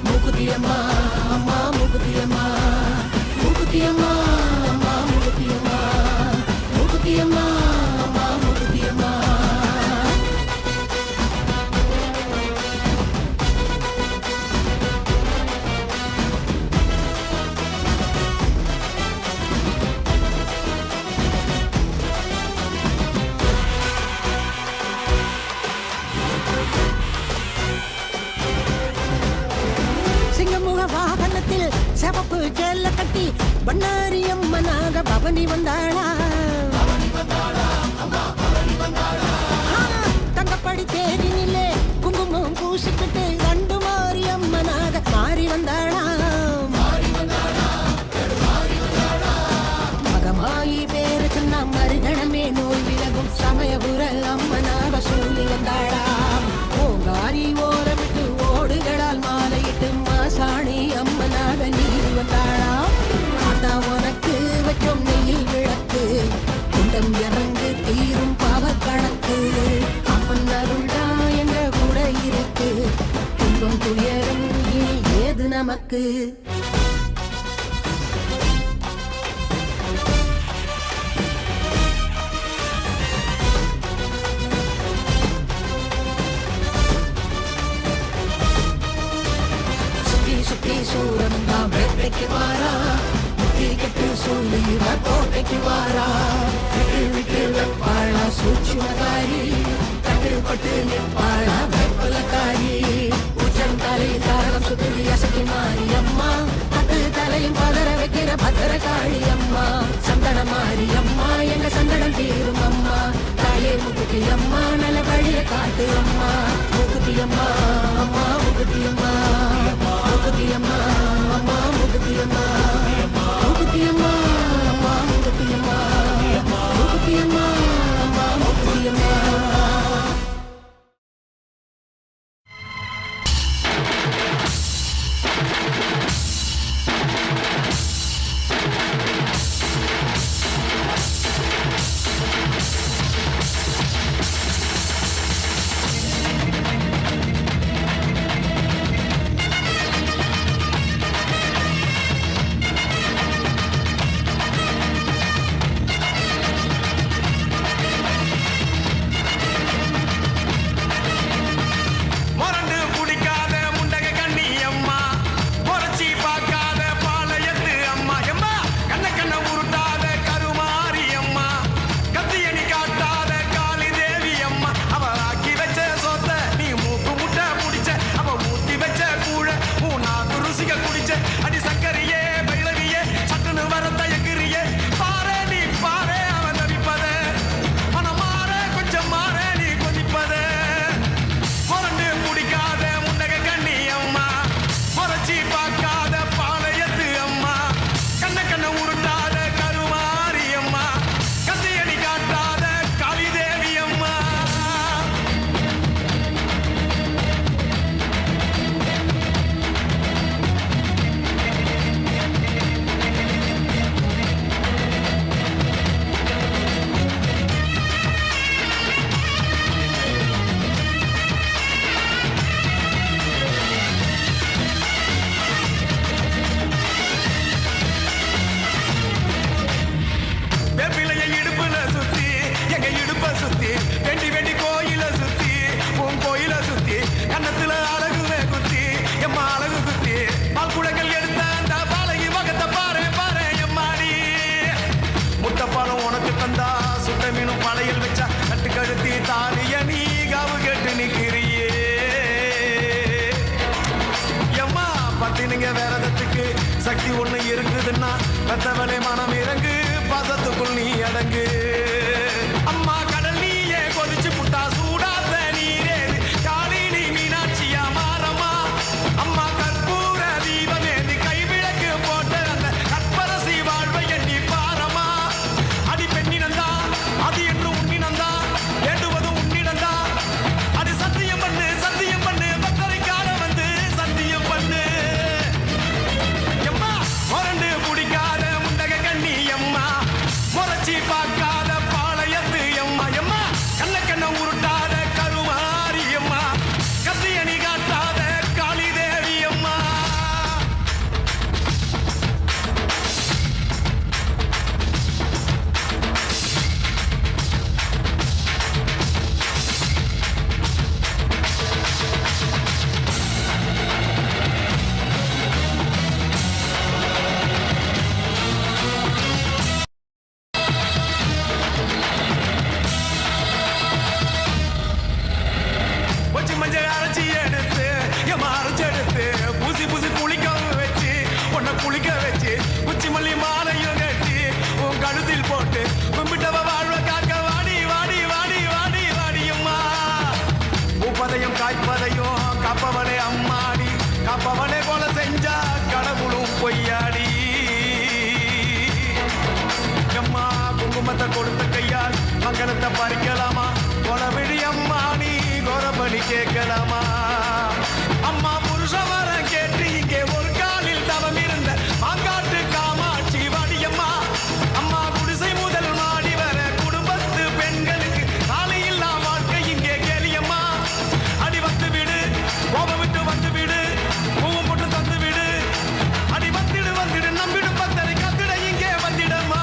மூக்குத்தியம்மா அம்மா மூக்குத்தியம்மா, மூக்குத்தியம்மா அம்மா மூக்குத்தியம்மா, மூக்குத்தியம்மா அம்மா மூக்குத்தியம்மா. வாகனத்தில் சிவப்பு சேல கட்டி பண்ணாரி அம்மனாக பவனி வந்தாளா. தங்கப்படி தேரினிலே குங்குமம் பூசிக்கிட்டு தண்டு மாறி அம்மனாக மாறி வந்தாளா. மகமாயி பேரு சொன்ன மறுகணமே நோய் விலகும் சமயபுர அம்மனாக சூழி வந்தாளா. ஓங்காரி ஓரமிட்டு ஓடுகளால் மாலையிட்டு மாசாணி அம்மனாக நீதி வந்தாளா. ஆத்தா உனக்கு வச்சோம் நெய்யில் விளக்கு குண்டம் இறங்கு தீரும் பாவ கணக்கு. அம்மன் அருள்டா எங்க கூட இருக்கு துன்பம் துயரம் இனி ஏது நமக்கு. சுத்தி சூரன் தான் வேட்டைக்கு வாரா, முத்தி கட்டு சூழி கோட்டைக்கு வாரா. விட்டு விட்டு வெப்பாளா சூட்சுமகாரி, கட்டுப்பட்டு நிற்பாளா வெப்பலக்காரி. உச்சம் தலை தாரம் சுத்தி அசைக்கு மாறி அம்மா, அது தலையும் பதற வைக்கிற பத்திரகாளி அம்மா. சந்தன மாறி அம்மா எங்க சந்தனம் தீரும் அம்மா. தாயே முகுதி அம்மா நல்ல வழிய காட்டு அம்மா. முகுதி அம்மா அம்மா முகுதி அம்மா, முகுதி அம்மா அம்மா முகுதி அம்மா, முகுதி அம்மா அம்மா முகுதி அம்மா, முகுதி அம்மா அம்மா முகுதி அம்மா. கண்ணத்துல அழகுவே குத்தி எம்மா அழகு குத்தி பால் குடங்கள் எடுத்த அந்த பாலகி பக்கத்தை பாரு பாரு எம்மாடி முட்டைப்பாலம் உனக்கு தந்தா சுட்ட மீனும் பழையல் வச்சா கட்டு கழுத்தி தாலிய நீ காவு கேட்டு நிக்கிறியே எம்மா பத்தினுங்க வேறதத்துக்கு சக்தி ஒண்ணு இருக்குதுன்னா பெத்தவளே மனம் இறங்கு பாசத்துக்குள் நீ அடங்கு அம்மா கடல் நீயே கொதிச்சு புட்டா சூடாத்த நீரே காளினி மீனாட்சியா மாறமா அம்மா கற்பூர தீபமே நீ கைவிளக்கு போட்ட அந்த கற்பரசி வாழ்வை எண்ணி பாரமா அடி பெண்ணினந்தா அது என்று உன்னினந்தா வேண்டுவதும் உன்னினந்தா அது சத்தியம் பண்ணு பத்தரை காலம் வந்து சத்தியம் பண்ணு எம்மா முரண்டு குடிக்காத முண்டக கண்ணி எம்மா முறைச்சி பார்க்காத பாளையத்து எம்மா எம்மா கண்ண உருட்டாத கருமாரி எம்மா கத்தியணி காட்டாத காளி தேவி எம்மா வச்சு மஞ்சள் அரைச்சி எடுத்து எம்மா அரைச்சி எடுத்து பூசி குளிக்க வச்சு உன்னை குளிக்க வச்சு உச்சி மல்லி மாலையும் கட்டி உன் கழுத்தில் போட்டு கும்பிட்டவ வாழ்வ காக்க வாடி வாடி வாடி வாடி வாடியம்மா பூப்பதையும் காய்ப்பதையும் காப்பவனே அம்மாடி காப்பவனே போல செஞ்சா கடவுளும் பொய்யாடி எம்மா குங்குமத்தை கொடுத்த கையால் மங்களத்தை பறிக்கலாமா கொலவிழி அம்மா நீ கோரபலி கேட்கலாமா அம்மா புருஷ வரம் கேட்டு இங்கே ஒரு காலில் தவம் இருந்த மாங்காட்டு காமாட்சி வாடியம்மா அம்மா குடிசை முதல் மாடி வர குடும்பத்து பெண்களுக்கு காலை இல்லா வாழ்க்கை இங்கே கேளியம்மா அடி வந்து விடு கோபம் விட்டு வந்து விடு பூவும் போட்டு தந்து விடு அடி வந்துடு நம்பிடு பத்தரை கத்திட இங்கே வந்திடம்மா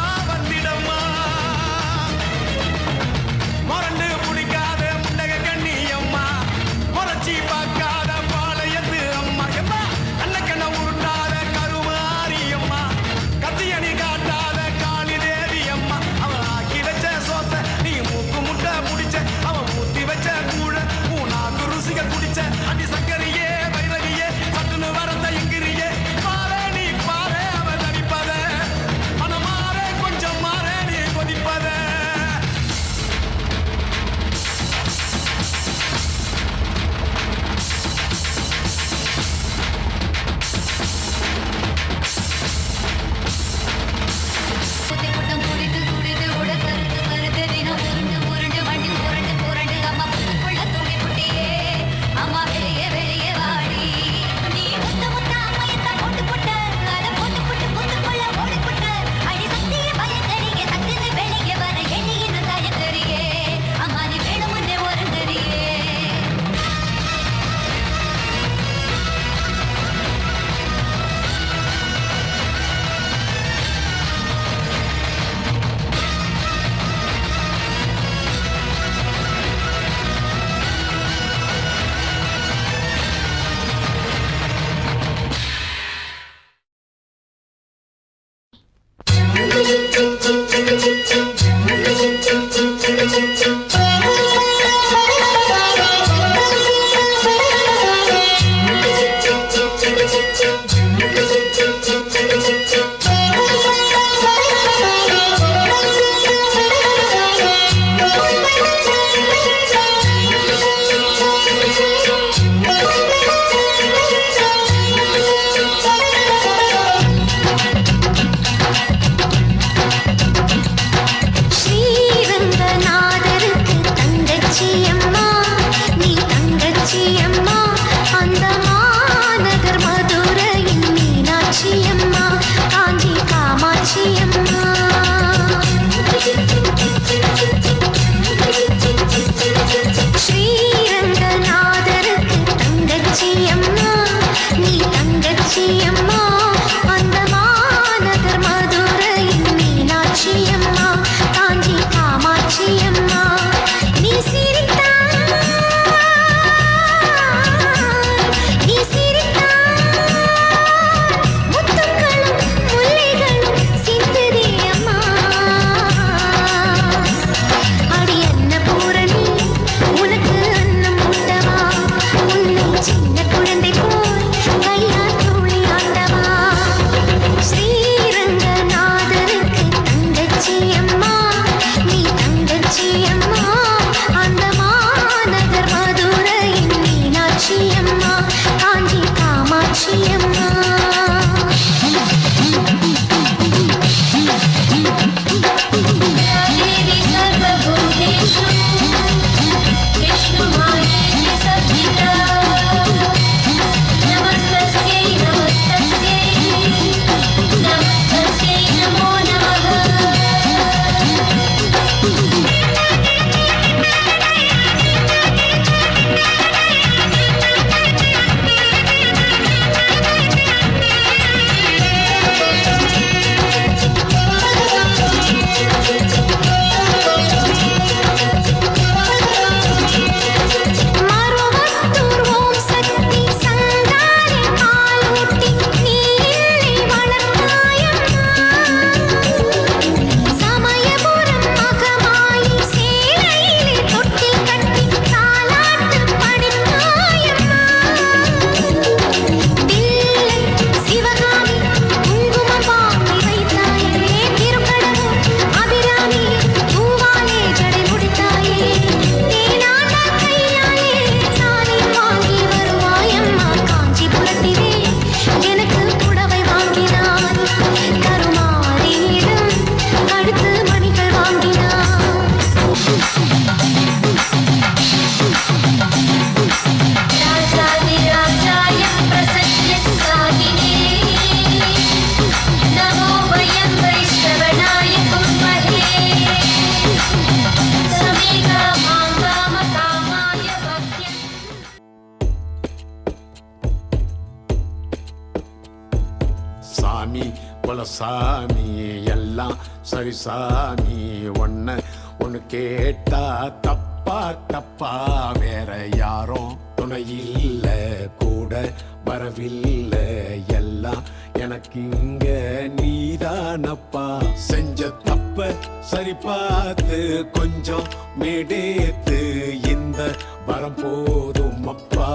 குலசாமி எல்லாம் சரி சாமி ஒன்னு கேட்டா தப்பா தப்பா வேற யாரும் துணையில்ல கூட வரவில்லை எல்லாம் எனக்கு இங்க நீதானப்பா செஞ்ச தப்ப சரி பார்த்து கொஞ்சம் மேடேத்து இந்த வரம் போதும் அப்பா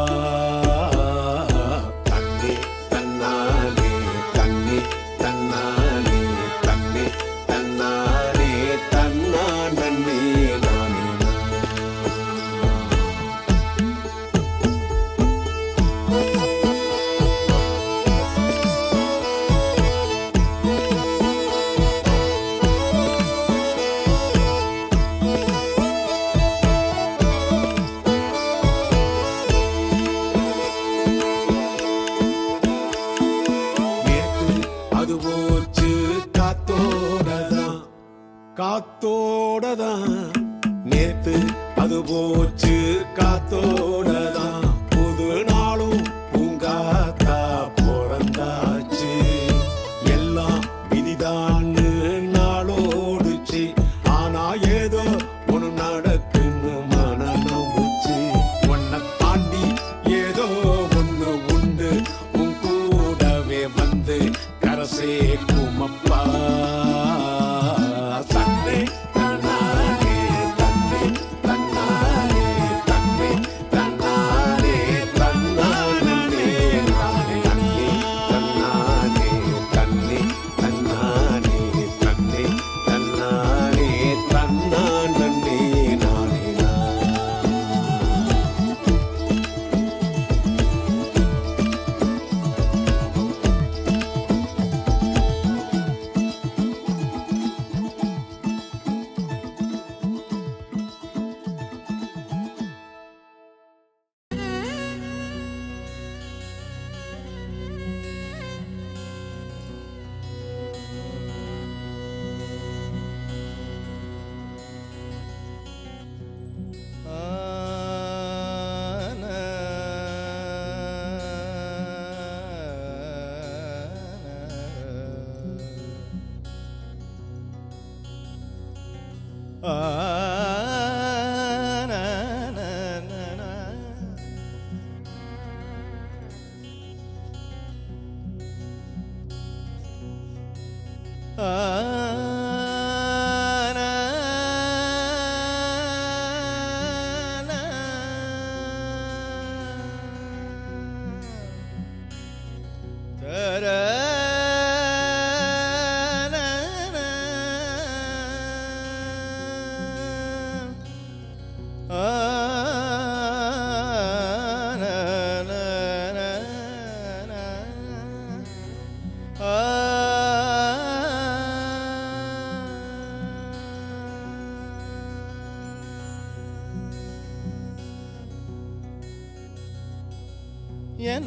தண்ணி தன்னாலே தண்ணி தன்னாலே தண்ணி தன்னாலே தன்னா நன்னே நானே காத்தோடதான் நேத்து அது போச்சு காத்தோடதான் புது நாளும் பூங்காத்தா பிறந்தாச்சு எல்லாம் விதிதான்னு நாளோடுச்சு ஆனா ஏதோ ஒண்ணு நடக்குன்னு மனநம்புச்சு உன்னை தாண்டி ஏதோ ஒண்ணு உண்டு உன் கூடவே வந்து கரசே குமப்பா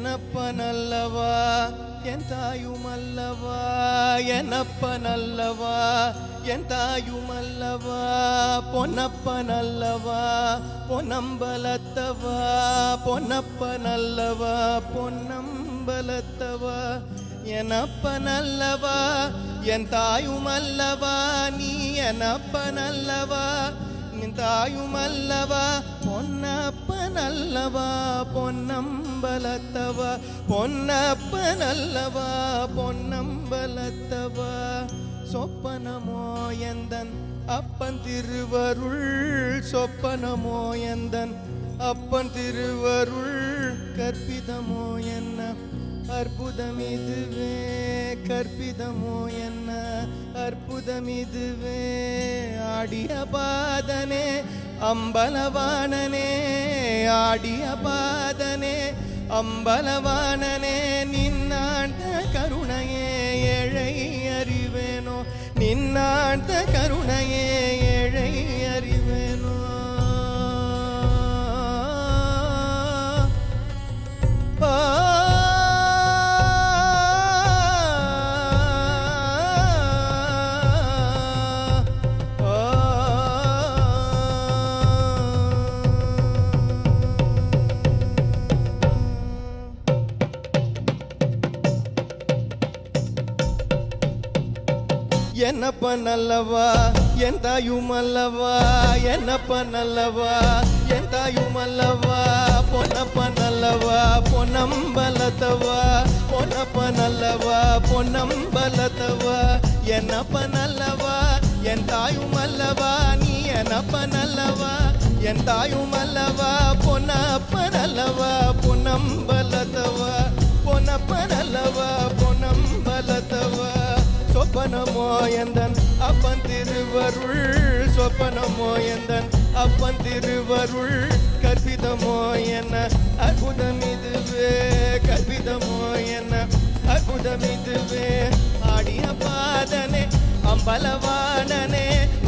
என்னப்பனல்லவா என் தாயுமல்லவா என்னப்பனல்லவா என் தாயுமல்லவா பொன்னப்பனல்லவா பொன்னம்பலத்தவா பொன்னப்பனல்லவா பொன்னம்பலத்தவா என்னப்பனல்லவா என் தாயுமல்லவா நீ என்னப்பனல்லவா நின் தாயுமல்லவா பொன்னப்பனல்லவா பொன்னம்பலத்தவா பொன்னப்பனல்லவா பொன்னம்பலத்தவா சொப்பனமோ எந்தன் அப்பன் திருவருள் சொப்பனமோ எந்தன் அப்பன் திருவருள் கற்பிதமோ என்ன அற்புதம் இதுவே கற்பிதமோ என்ன அற்புதம் இதுவே ஆடிய பாதனே அம்பலவாணனே ஆடிய பாதனே அம்பலவாணனே நின்னாண்ட கருணையே ஏழை அறிவேனோ நின்னாண்ட கருணையே ஏழை அறிவேனோ என்னப்ப நல்லவா என் தாயும் அல்லவா என்னப்ப நல்லவா என் தாயும் அல்லவா பொன்னப்ப நல்லவா பொன்னம்பலத்தவா பொன்னப்ப நல்லவா பொன்னம்பலத்தவா என்னப்ப நல்லவா என் தாயும் அல்லவா நீ என்னப்ப நல்லவா என் தாயும் அல்லவா பொன்னப்ப நல்லவா பொன்னம்பலத்தவா பொன்னப்ப நல்லவா பொன்னம்பலத்தவா சொப்பனமோ எந்தன் அப்பன் திருவருள் சொப்பனமோ எந்தன் அப்பன் திருவருள் கற்பிதமோ என்ன அற்புதம் இதுவே கற்பிதமோ என்ன அற்புதம் இதுவே ஆடிய பாதனே அம்பலவாணனே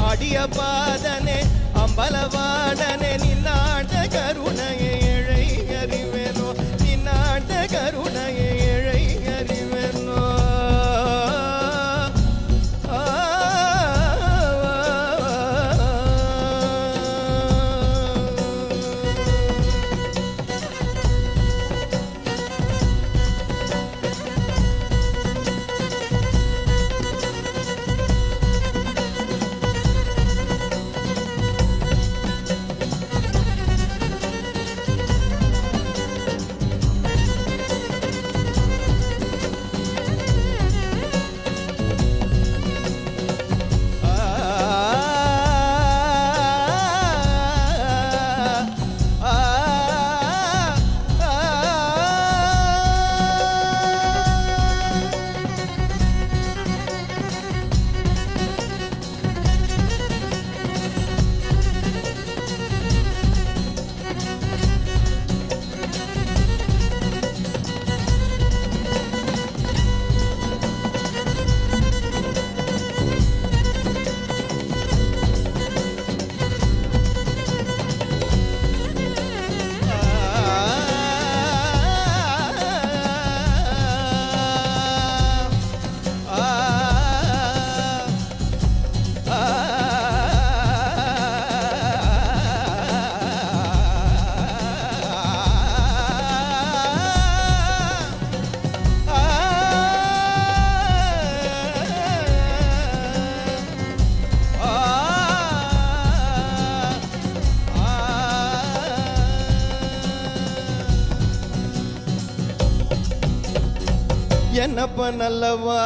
ஆடிய பாதனே அம்பலவாணனே நின்னாண்ட கருணையை இழை அறிவேனோ நின்னாண்ட கருணையை இழை அறிவேனோ என்னப்ப நல்லவா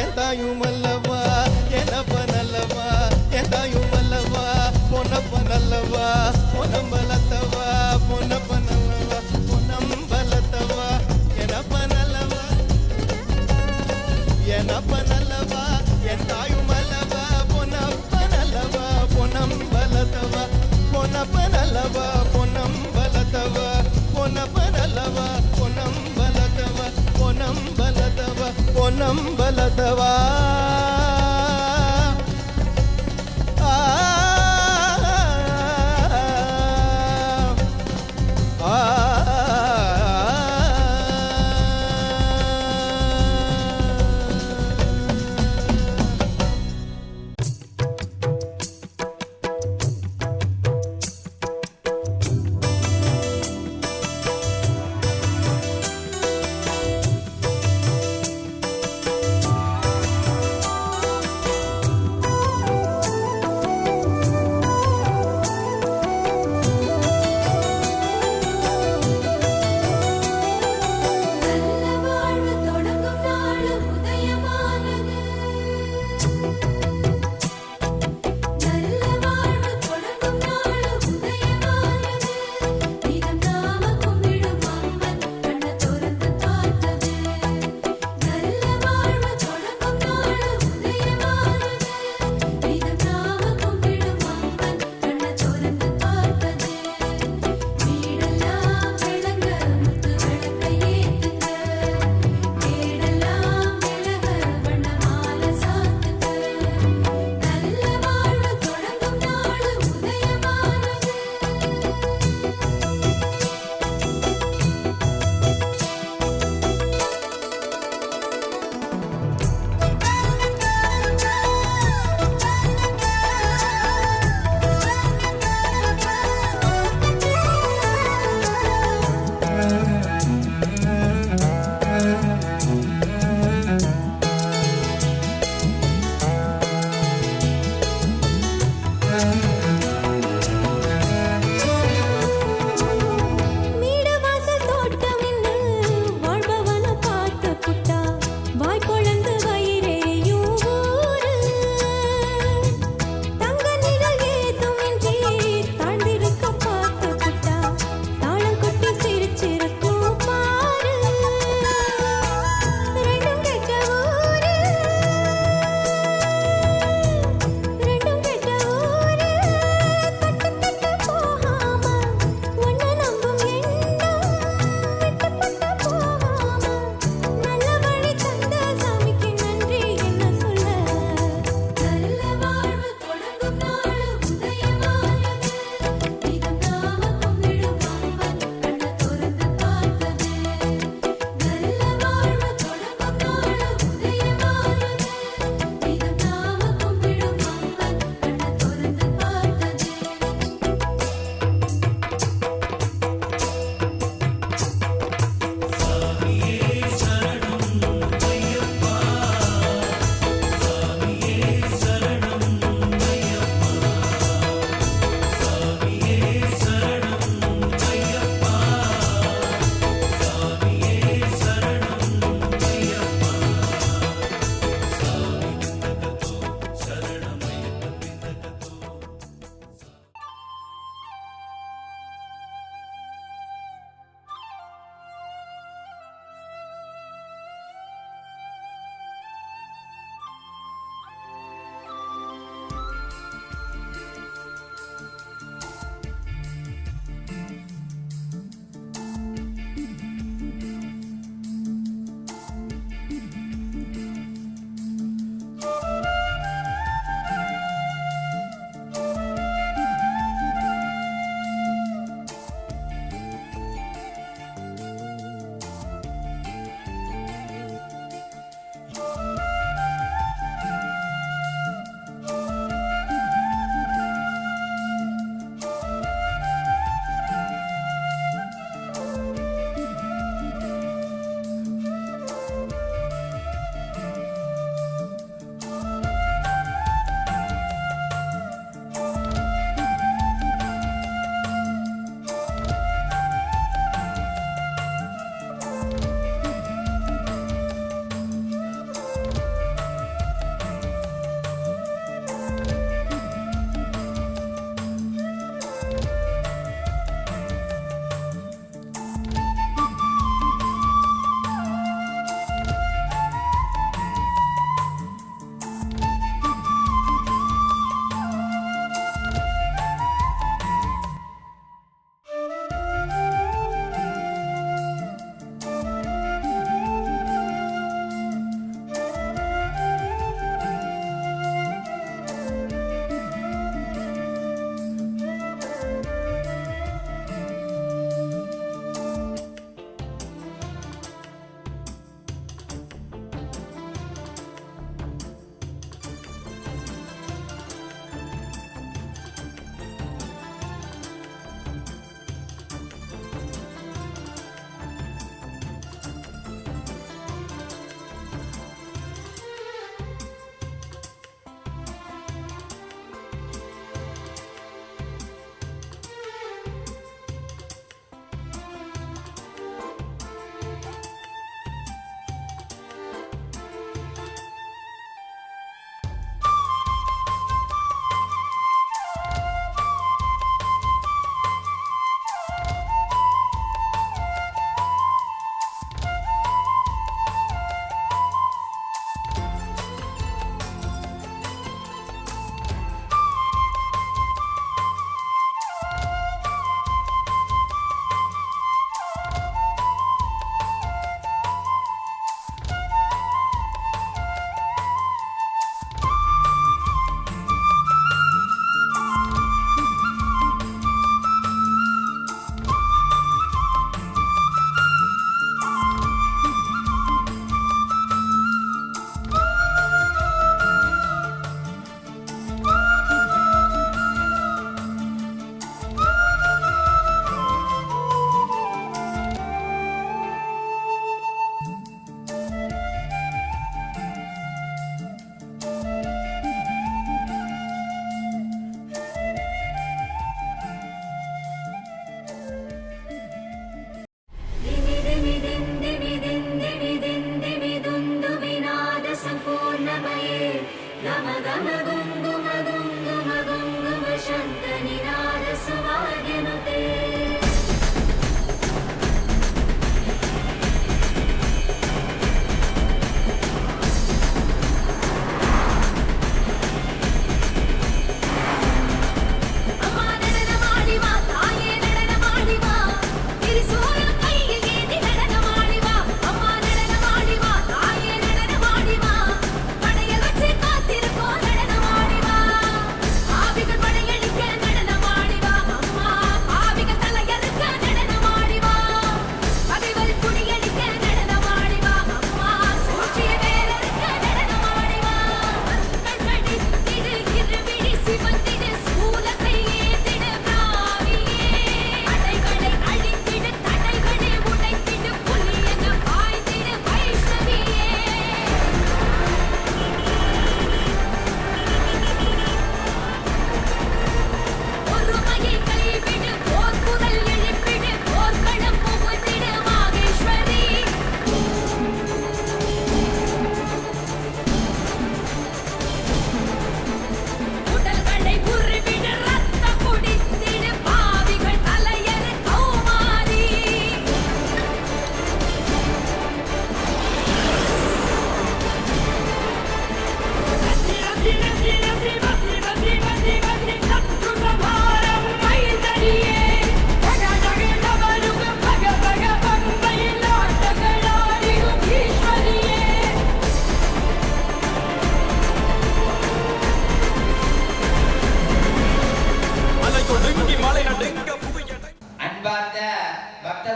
என் தாயும் அல்லவா என்னப்ப நல்லவா என் தாயும் அல்லவா பொன்னப்ப நல்லவா பொன்னம்பலத்தவா பொன்னப்ப நல்லவா பொன்னம்பலத்தவா என்னப்ப நல்லவா என்னப்ப நல்லவா என் தாயும் அல்லவா பொன்னப்ப நல்லவா பொன்னம்பலத்தவா பொன்னப்ப நல்லவா பொன்னம்பலத்தவா பொன்னப்ப நல்லவா பொன்னம்பலத்தவா பொன்னம்பலத்தவா பொன்னம்பலத்தவா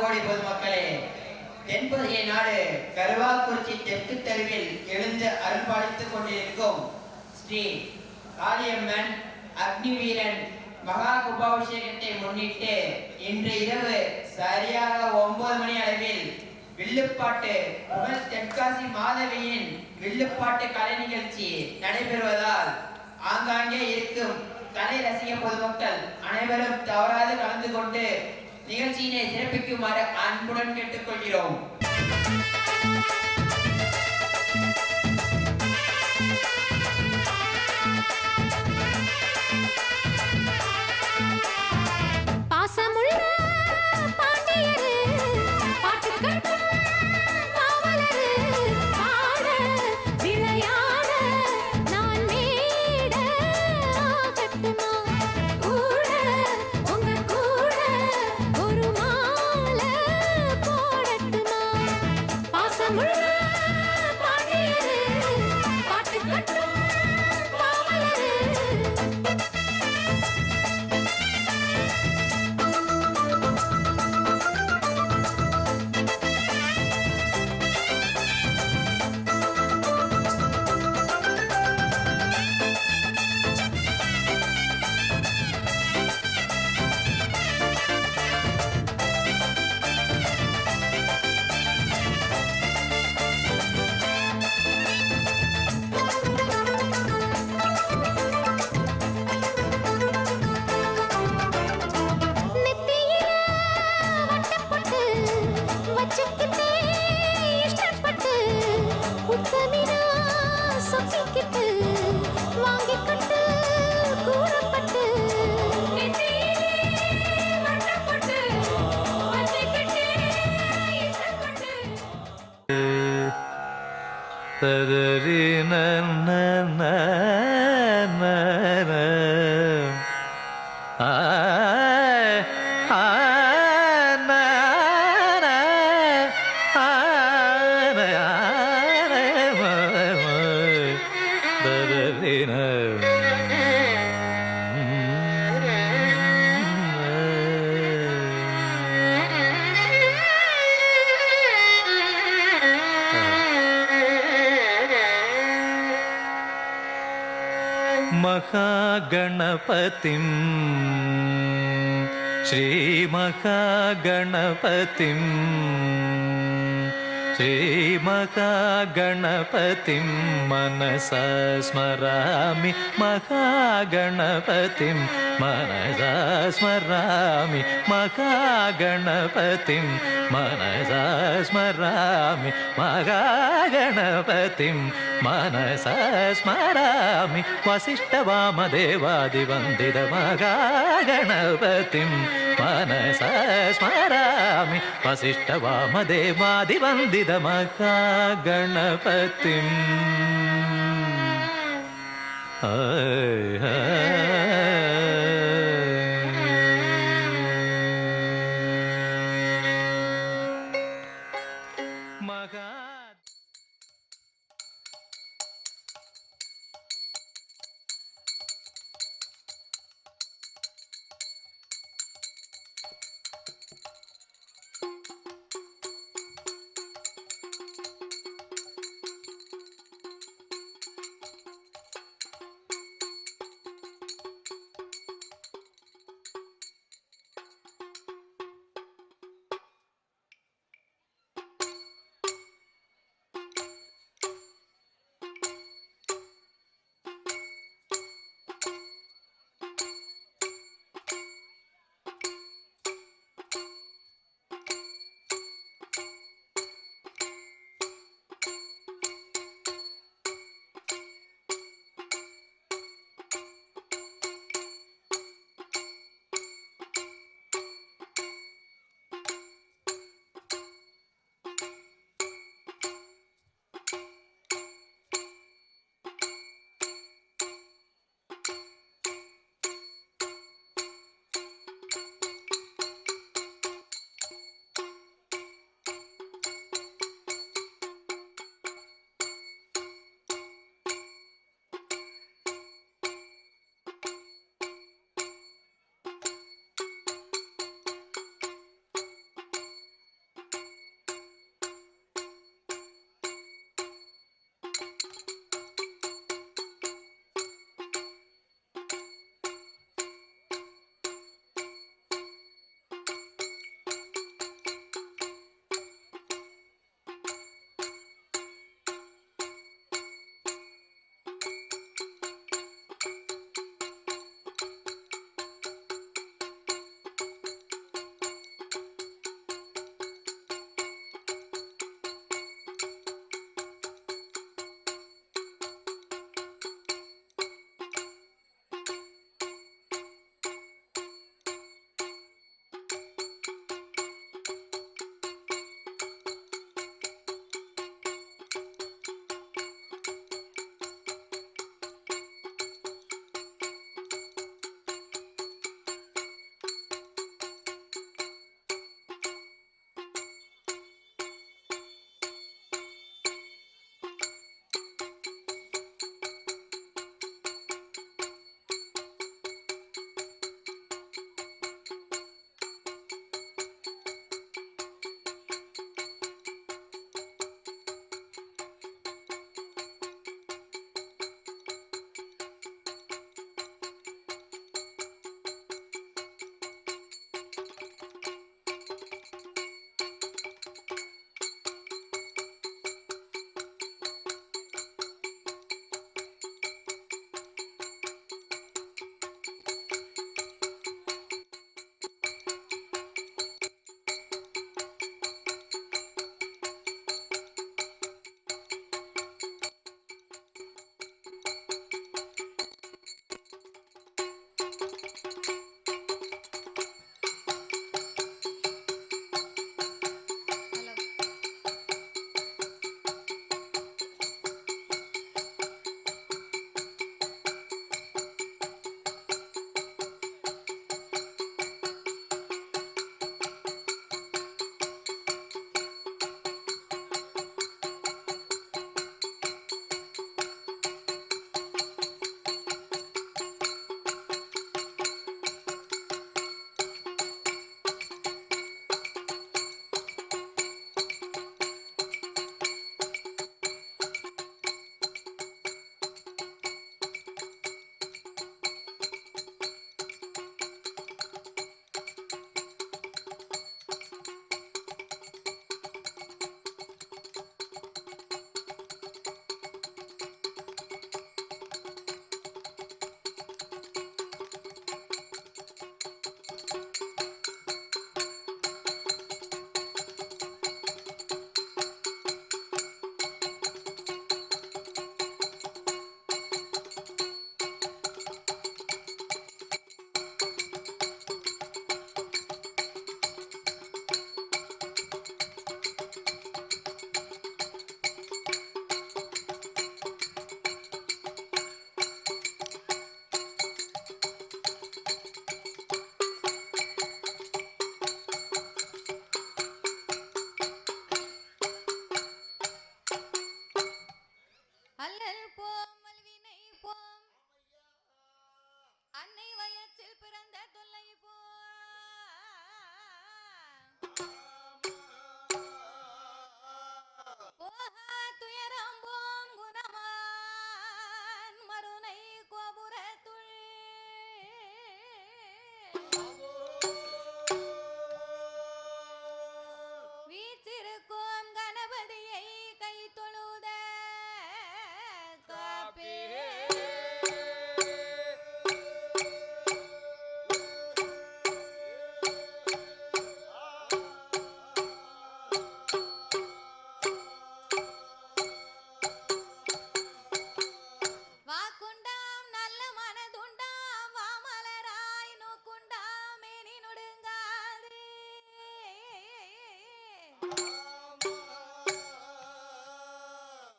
கோடி பொதுமக்களே, தென்பொதிகை நாடு கருவாக்குறிச்சி தெற்கு தெருவில் எழுந்து அருள்பாலித்துக் கொண்டிருக்கும் ஸ்ரீ காளியம்மன் அக்னிவீரன் மகா கும்பாபிஷேகத்தை முன்னிட்டு இன்று இரவு சரியாக 9 மணி அளவில் வில்லுப்பாட்டு தென்காசி மாதவியின் வில்லுப்பாட்டு கலை நிகழ்ச்சி நடைபெறுவதால் ஆங்காங்கே இருக்கும் கலை ரசிக பொதுமக்கள் அனைவரும் தவறாது கலந்து கொண்டு நிகழ்ச்சியினை சிறப்பிக்குமாறு அன்புடன் கேட்டுக்கொள்கிறோம். பாசமுள்ள பாண்டியரு பாட்டுக்கள் காவலரு பாட விளையாட நான் மேட கட்டுமா கூட உங்க கூட ஒரு மாலை போடட்டுமா. பாசமுள்ள பாண்டியரு பாட்டுக்கள் காவலரு நெத்தியில வட்டப்பட்டு வச்சுக்கிட்டே இஷ்டப்பட்டு உத்தமினா சொக்கிக்கிட்டு வாங்கிக்கிட்டு கூறப்பட்டு நெத்தியிலே வட்டப்பட்டு வச்சுக்கிட்டே இஷ்டப்பட்டு ததரி நன்ன ஆ ஆ महागणपतिं श्रीमहागणपतिं श्रीमहागणपतिं मनसा स्मरामि महागणपतिं मनसा स्मरामि महागणपतिं मनसा स्मरामि महागणपतिं मनसा स्मरामि वसिष्ठवामदेवादिवन्दित महागणपतिं मनसा स्मरामि वसिष्ठवामदेवादिवन्दित महागणपतिम्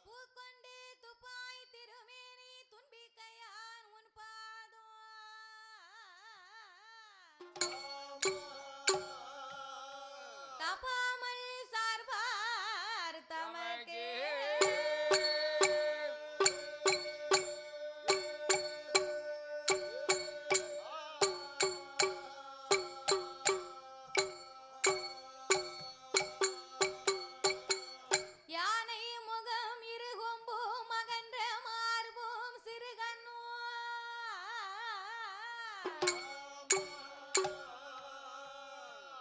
பூக்கொண்டு துப்பாய் திருமேனி துன்பிக்கையான் உன் பாதம் தப்பாமல் சார்பார் தமக்கே யானை முகம் இருகொம்பும் மகன்ற மார்பும் சிறுகண்ணோ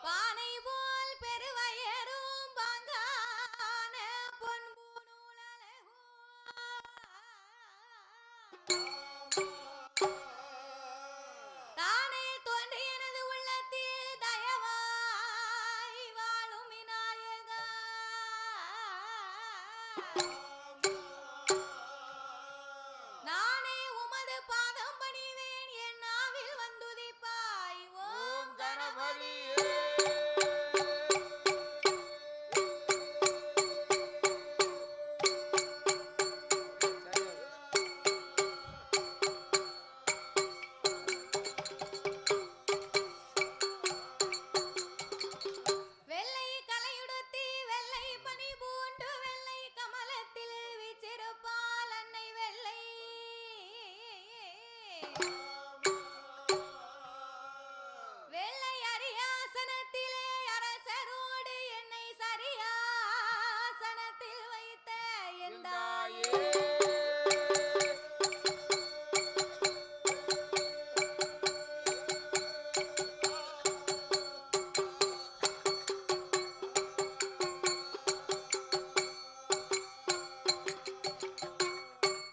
பானை போல் பெருவயரும் பங்கான பொன்பூநூல் தானே தோன்றி எனது உள்ளத்தில் தயவாய் வாழும் விநாயகா நானே உமது பாதம் பணிவேன் என் நாவில் வந்துதிப்பாய் ஓம் கணபதியே வெள்ளை கலையுடுத்தி வெள்ளை பனி பூண்டு வெள்ளை கமலத்தில் வீச்சிருப்பால் அன்னை வெள்ளை வெள்ளை அரியாசனத்திலே அரசரோடு என்னை சரியாசனத்தில் வைத்த எந்தாயே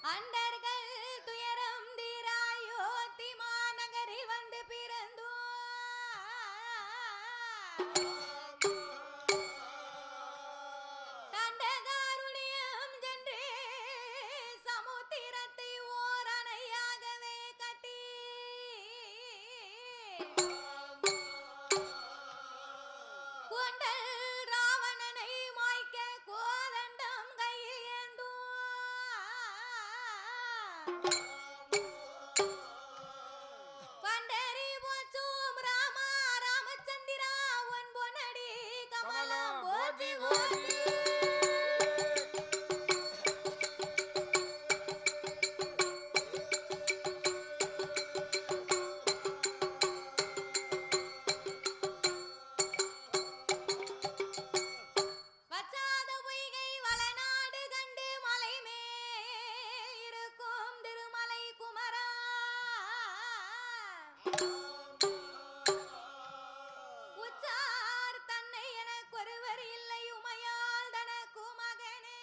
அண்டர்கள் துயரம் தீராயோ திமாநகரில் வந்து பிறந்தோ தண்டகாருணியம் சென்று சமுத்திரத்தை ஓர் அணையாகவே கட்டி கொண்டல் ராவணனை மாய்க்க கோதண்டம் கையில் ஏந்தோ பண்டரி போச்சும் ராமா ராமச்சந்திரா உன் பொன்னடி கமலம் போற்றி போற்றி வச்சாத பொய்கை வளநாடு கண்டு மலை மேல் இருக்கும் திருமலை குமரா உச்சார் தன்னை எனக்கொருவர் இல்லை உமையால் தனக்கு மகனே